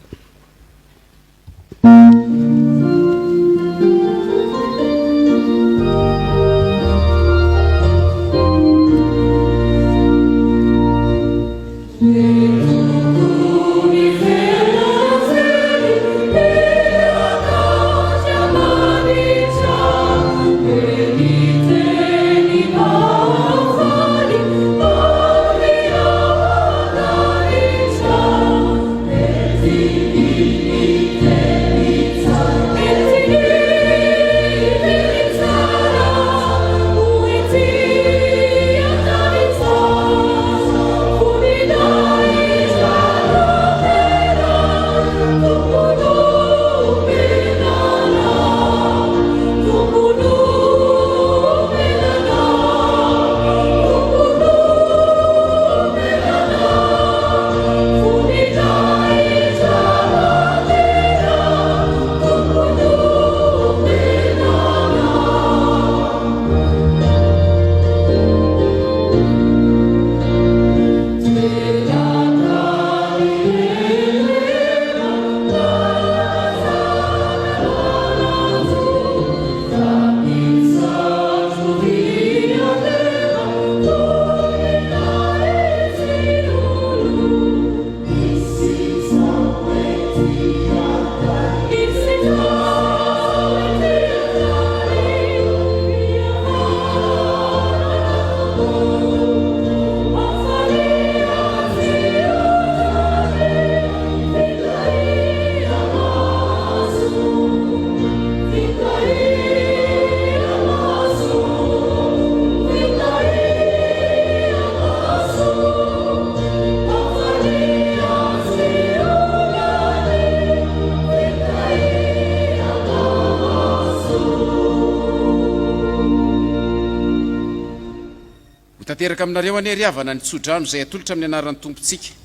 Tanteraka aminareo ane riavana ny tsodrano zay atolotra amin'ny anaran'ny tompontsika.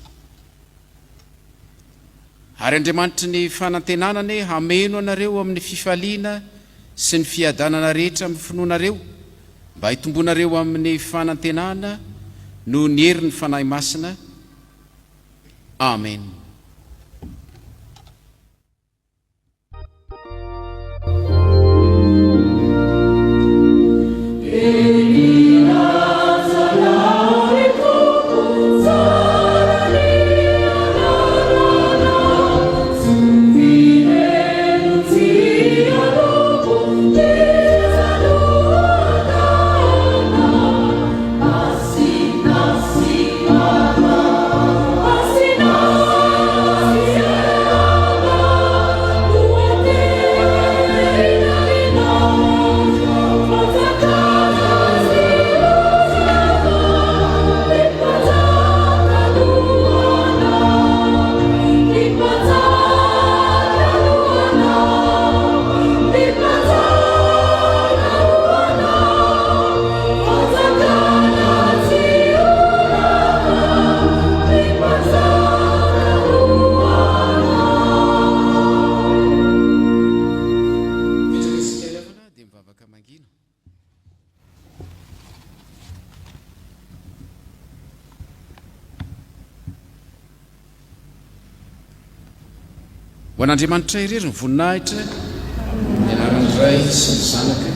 Ary Andriamanitra ny fanantenanane hameno anareo amin'ny fifaliana sy ny fiadanana rehetra amin'ny finoanareo, mba hitombonareo amin'ny fanantenana no ny herin'ny fanahy masina. Amen. Yeah. ho an'andriamanitra irery ny voninahitra ny anaran'iray sy ny zanaka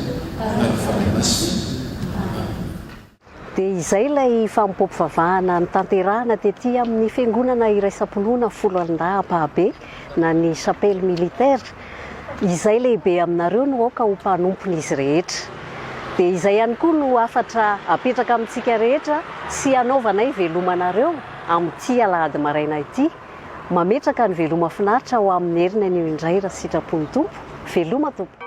ary faminasina. Dia izay ilay fampompivavahana ny tanterahana tetỳ amin'ny fiangonana iraisam-pinoana folo Andahampahabe na ny chapelle militaire. Izay lehibe aminareo no aoka ho mpanompony izy rehetra. Dia izay ihany koa no afatra apetraka amintsika rehetra sy anaovanay velomanareo amin'ity alahady maraina ity. Mametraka ny veloma finaritra ho amin'ny heriny anio indray raha sitrapon'ny tompo. Veloma tompo.